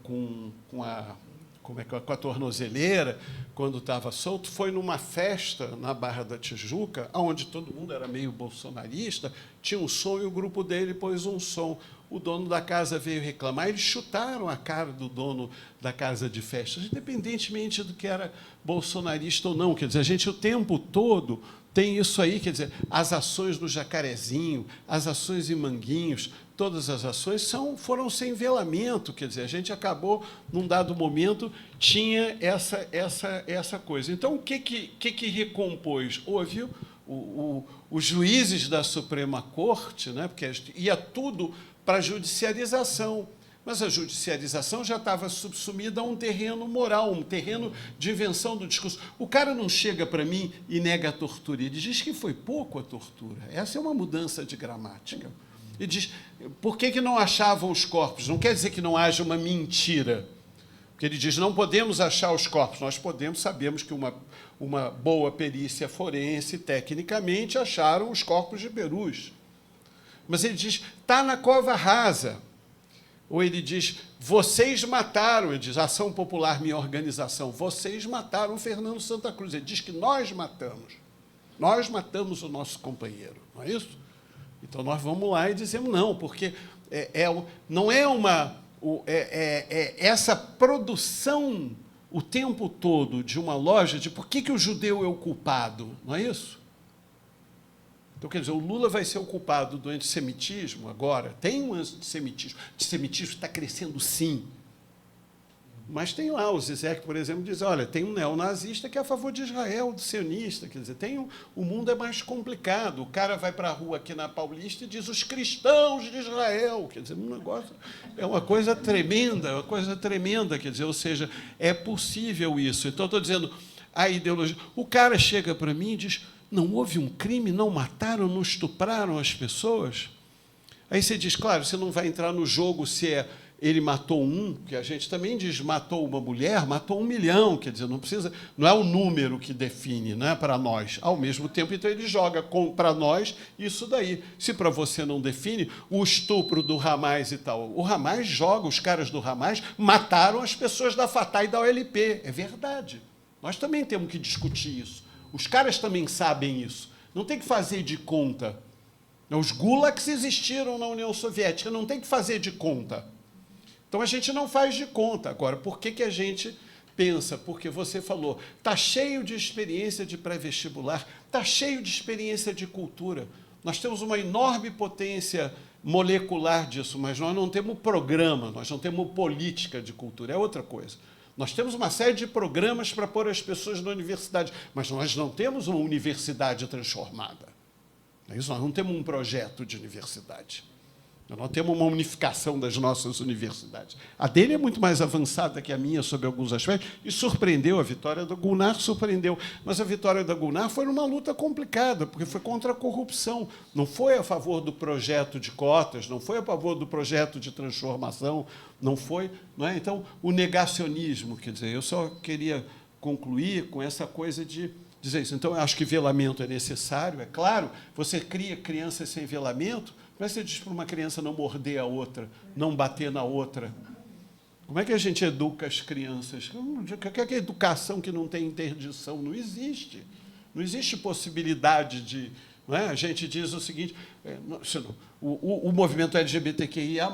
Speaker 3: a tornozeleira, quando estava solto, foi numa festa na Barra da Tijuca, onde todo mundo era meio bolsonarista, tinha um som e o grupo dele pôs um som. O dono da casa veio reclamar, eles chutaram a cara do dono da casa de festas, independentemente do que era bolsonarista ou não. Quer dizer, a gente o tempo todo tem isso aí, quer dizer, as ações do Jacarezinho, as ações em Manguinhos, todas as ações foram sem velamento, quer dizer, a gente acabou, num dado momento, tinha essa coisa. Então, o que recompôs? Houve os juízes da Suprema Corte, né, porque ia tudo para a judicialização, mas a judicialização já estava subsumida a um terreno moral, um terreno de invenção do discurso. O cara não chega para mim e nega a tortura, ele diz que foi pouco a tortura. Essa é uma mudança de gramática. E diz, por que não achavam os corpos? Não quer dizer que não haja uma mentira. Porque ele diz, não podemos achar os corpos. Nós sabemos que uma boa perícia forense, tecnicamente, acharam os corpos de perus. Mas ele diz, está na cova rasa. Ou ele diz, vocês mataram, ele diz, Ação Popular, minha organização, vocês mataram o Fernando Santa Cruz. Ele diz que nós matamos o nosso companheiro, não é isso? Então, nós vamos lá e dizemos não, porque não é essa produção o tempo todo de uma loja de por que o judeu é o culpado, não é isso? Então, quer dizer, o Lula vai ser o culpado do antissemitismo agora. Tem um antissemitismo. O antissemitismo está crescendo, sim. Mas tem lá, o Zizek, por exemplo, diz, olha, tem um neonazista que é a favor de Israel, do sionista. Quer dizer, o mundo é mais complicado. O cara vai para a rua aqui na Paulista e diz os cristãos de Israel. Quer dizer, um negócio, é uma coisa tremenda, quer dizer, ou seja, é possível isso. Então, estou dizendo, a ideologia... O cara chega para mim e diz, não houve um crime, não mataram, não estupraram as pessoas? Aí você diz, claro, você não vai entrar no jogo se ele matou um, que a gente também diz, matou uma mulher, matou 1 milhão, quer dizer, não é o número que define, né, para nós. Ao mesmo tempo, então, ele joga para nós isso daí. Se para você não define, o estupro do Hamas e tal, o Hamas joga, os caras do Hamas mataram as pessoas da Fatah e da OLP. É verdade. Nós também temos que discutir isso. Os caras também sabem isso. Não tem que fazer de conta. Os gulags existiram na União Soviética, não tem que fazer de conta. Então, a gente não faz de conta. Agora, por que a gente pensa? Porque você falou, está cheio de experiência de pré-vestibular, está cheio de experiência de cultura. Nós temos uma enorme potência molecular disso, mas nós não temos programa, nós não temos política de cultura, é outra coisa. Nós temos uma série de programas para pôr as pessoas na universidade, mas nós não temos uma universidade transformada. Nós não temos um projeto de universidade. Nós não temos uma unificação das nossas universidades. A dele é muito mais avançada que a minha sobre alguns aspectos, e surpreendeu, a vitória da Gunnar surpreendeu. Mas a vitória da Gunnar foi numa luta complicada, porque foi contra a corrupção. Não foi a favor do projeto de cotas, não foi a favor do projeto de transformação, não foi... Não é? Então, o negacionismo, quer dizer, eu só queria concluir com essa coisa de dizer isso. Então, eu acho que velamento é necessário, é claro, você cria crianças sem velamento. Como é que você diz para uma criança não morder a outra, não bater na outra? Como é que a gente educa as crianças? O que é educação que não tem interdição? Não existe. Não existe possibilidade de... Não é? A gente diz o seguinte, o movimento LGBTQIA+,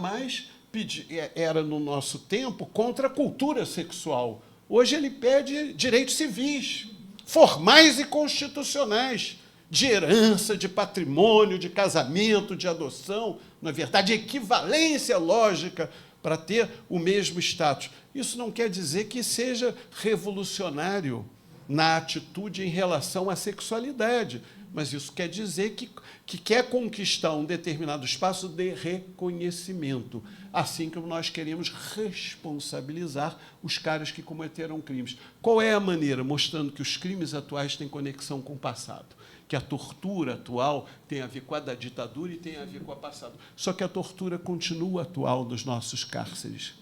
Speaker 3: era, no nosso tempo, contra a cultura sexual. Hoje ele pede direitos civis, formais e constitucionais, de herança, de patrimônio, de casamento, de adoção, na verdade, equivalência lógica para ter o mesmo status. Isso não quer dizer que seja revolucionário. na atitude em relação à sexualidade. Mas isso quer dizer que quer conquistar um determinado espaço de reconhecimento, assim como nós queremos responsabilizar os caras que cometeram crimes. Qual é a maneira? Mostrando que os crimes atuais têm conexão com o passado, que a tortura atual tem a ver com a da ditadura e tem a ver com o passado. Só que a tortura continua atual nos nossos cárceres.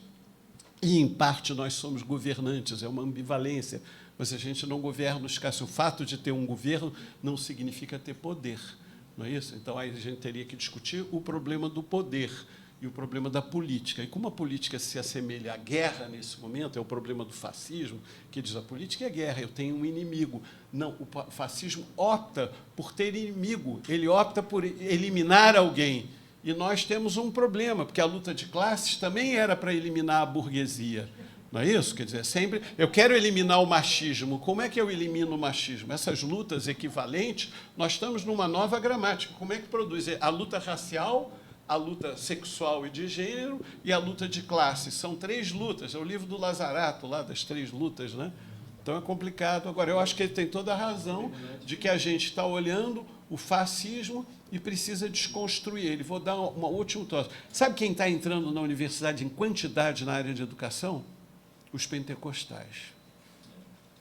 Speaker 3: E, em parte, nós somos governantes, é uma ambivalência, mas a gente não governa os cárceres. O fato de ter um governo não significa ter poder, não é isso? Então, aí a gente teria que discutir o problema do poder e o problema da política. E como a política se assemelha à guerra nesse momento, é o problema do fascismo, que diz a política é guerra, eu tenho um inimigo. Não, o fascismo opta por ter inimigo, ele opta por eliminar alguém. E nós temos um problema, porque a luta de classes também era para eliminar a burguesia. Não é isso? Quer dizer, sempre eu quero eliminar o machismo. Como é que eu elimino o machismo? Essas lutas equivalentes, nós estamos numa nova gramática. Como é que produz? A luta racial, a luta sexual e de gênero e a luta de classe. São 3 lutas. É o livro do Lazarato, lá das 3 lutas, né? Então é complicado. Agora, eu acho que ele tem toda a razão de que a gente está olhando o fascismo e precisa desconstruir ele. Vou dar uma última tosse. Sabe quem está entrando na universidade em quantidade na área de educação? Os pentecostais.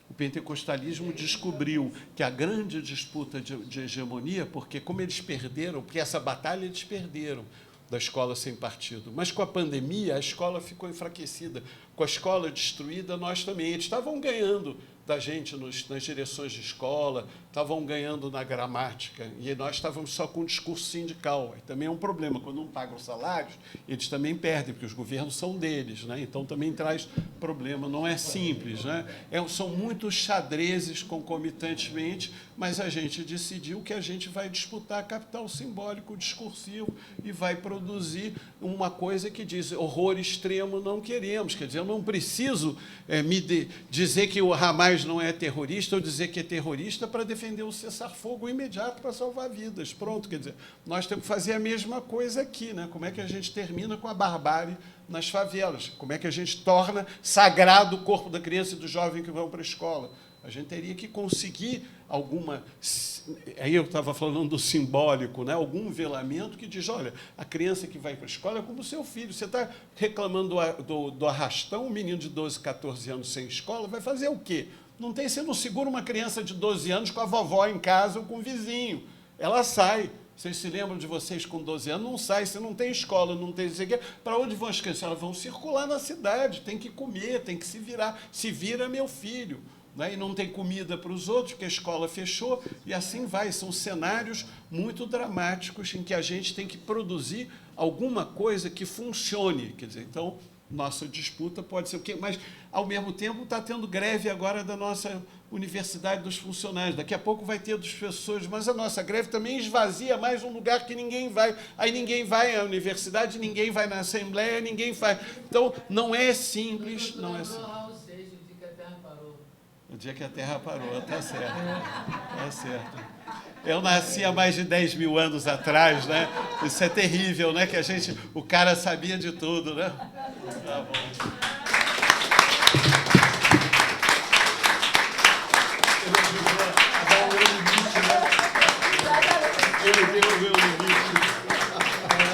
Speaker 3: O pentecostalismo descobriu que a grande disputa de hegemonia, porque como eles perderam, porque essa batalha eles perderam da escola sem partido, mas com a pandemia a escola ficou enfraquecida. Com a escola destruída, nós também. Eles estavam ganhando da gente nas direções de escola, estavam ganhando na gramática, e nós estávamos só com o discurso sindical. Aí também é um problema, quando não pagam salários, eles também perdem, porque os governos são deles, né? Então também traz problema, não é simples, né? São muitos xadrezes concomitantemente, mas a gente decidiu que a gente vai disputar capital simbólico discursivo e vai produzir uma coisa que diz horror extremo não queremos. Quer dizer, eu não preciso dizer que o Hamas não é terrorista ou dizer que é terrorista para defender o cessar-fogo imediato para salvar vidas. Pronto, quer dizer, nós temos que fazer a mesma coisa aqui, né? Como é que a gente termina com a barbárie nas favelas? Como é que a gente torna sagrado o corpo da criança e do jovem que vão para a escola? A gente teria que conseguir alguma... Aí eu estava falando do simbólico, né? Algum velamento que diz, olha, a criança que vai para a escola é como o seu filho. Você está reclamando do arrastão, um menino de 12, 14 anos sem escola, vai fazer o quê? Não tem, você não segura uma criança de 12 anos com a vovó em casa ou com o vizinho. Ela sai. Vocês se lembram de vocês com 12 anos? Não sai, você não tem escola, não tem... Para onde vão as crianças? Elas vão circular na cidade, tem que comer, tem que se virar. Se vira, meu filho. Né? E não tem comida para os outros, porque a escola fechou, e assim vai. São cenários muito dramáticos em que a gente tem que produzir alguma coisa que funcione. Quer dizer, então, nossa disputa pode ser o quê? Mas, ao mesmo tempo, está tendo greve agora da nossa universidade dos funcionários. Daqui a pouco vai ter dos professores, mas a nossa greve também esvazia mais um lugar que ninguém vai. Aí ninguém vai à universidade, ninguém vai na Assembleia, ninguém faz. Então, não é simples. Não é simples. O dia que a Terra parou, está certo. Está certo. Eu nasci há mais de 10 mil anos atrás, né? Isso é terrível, né? Que o cara sabia de tudo, né? Tá bom.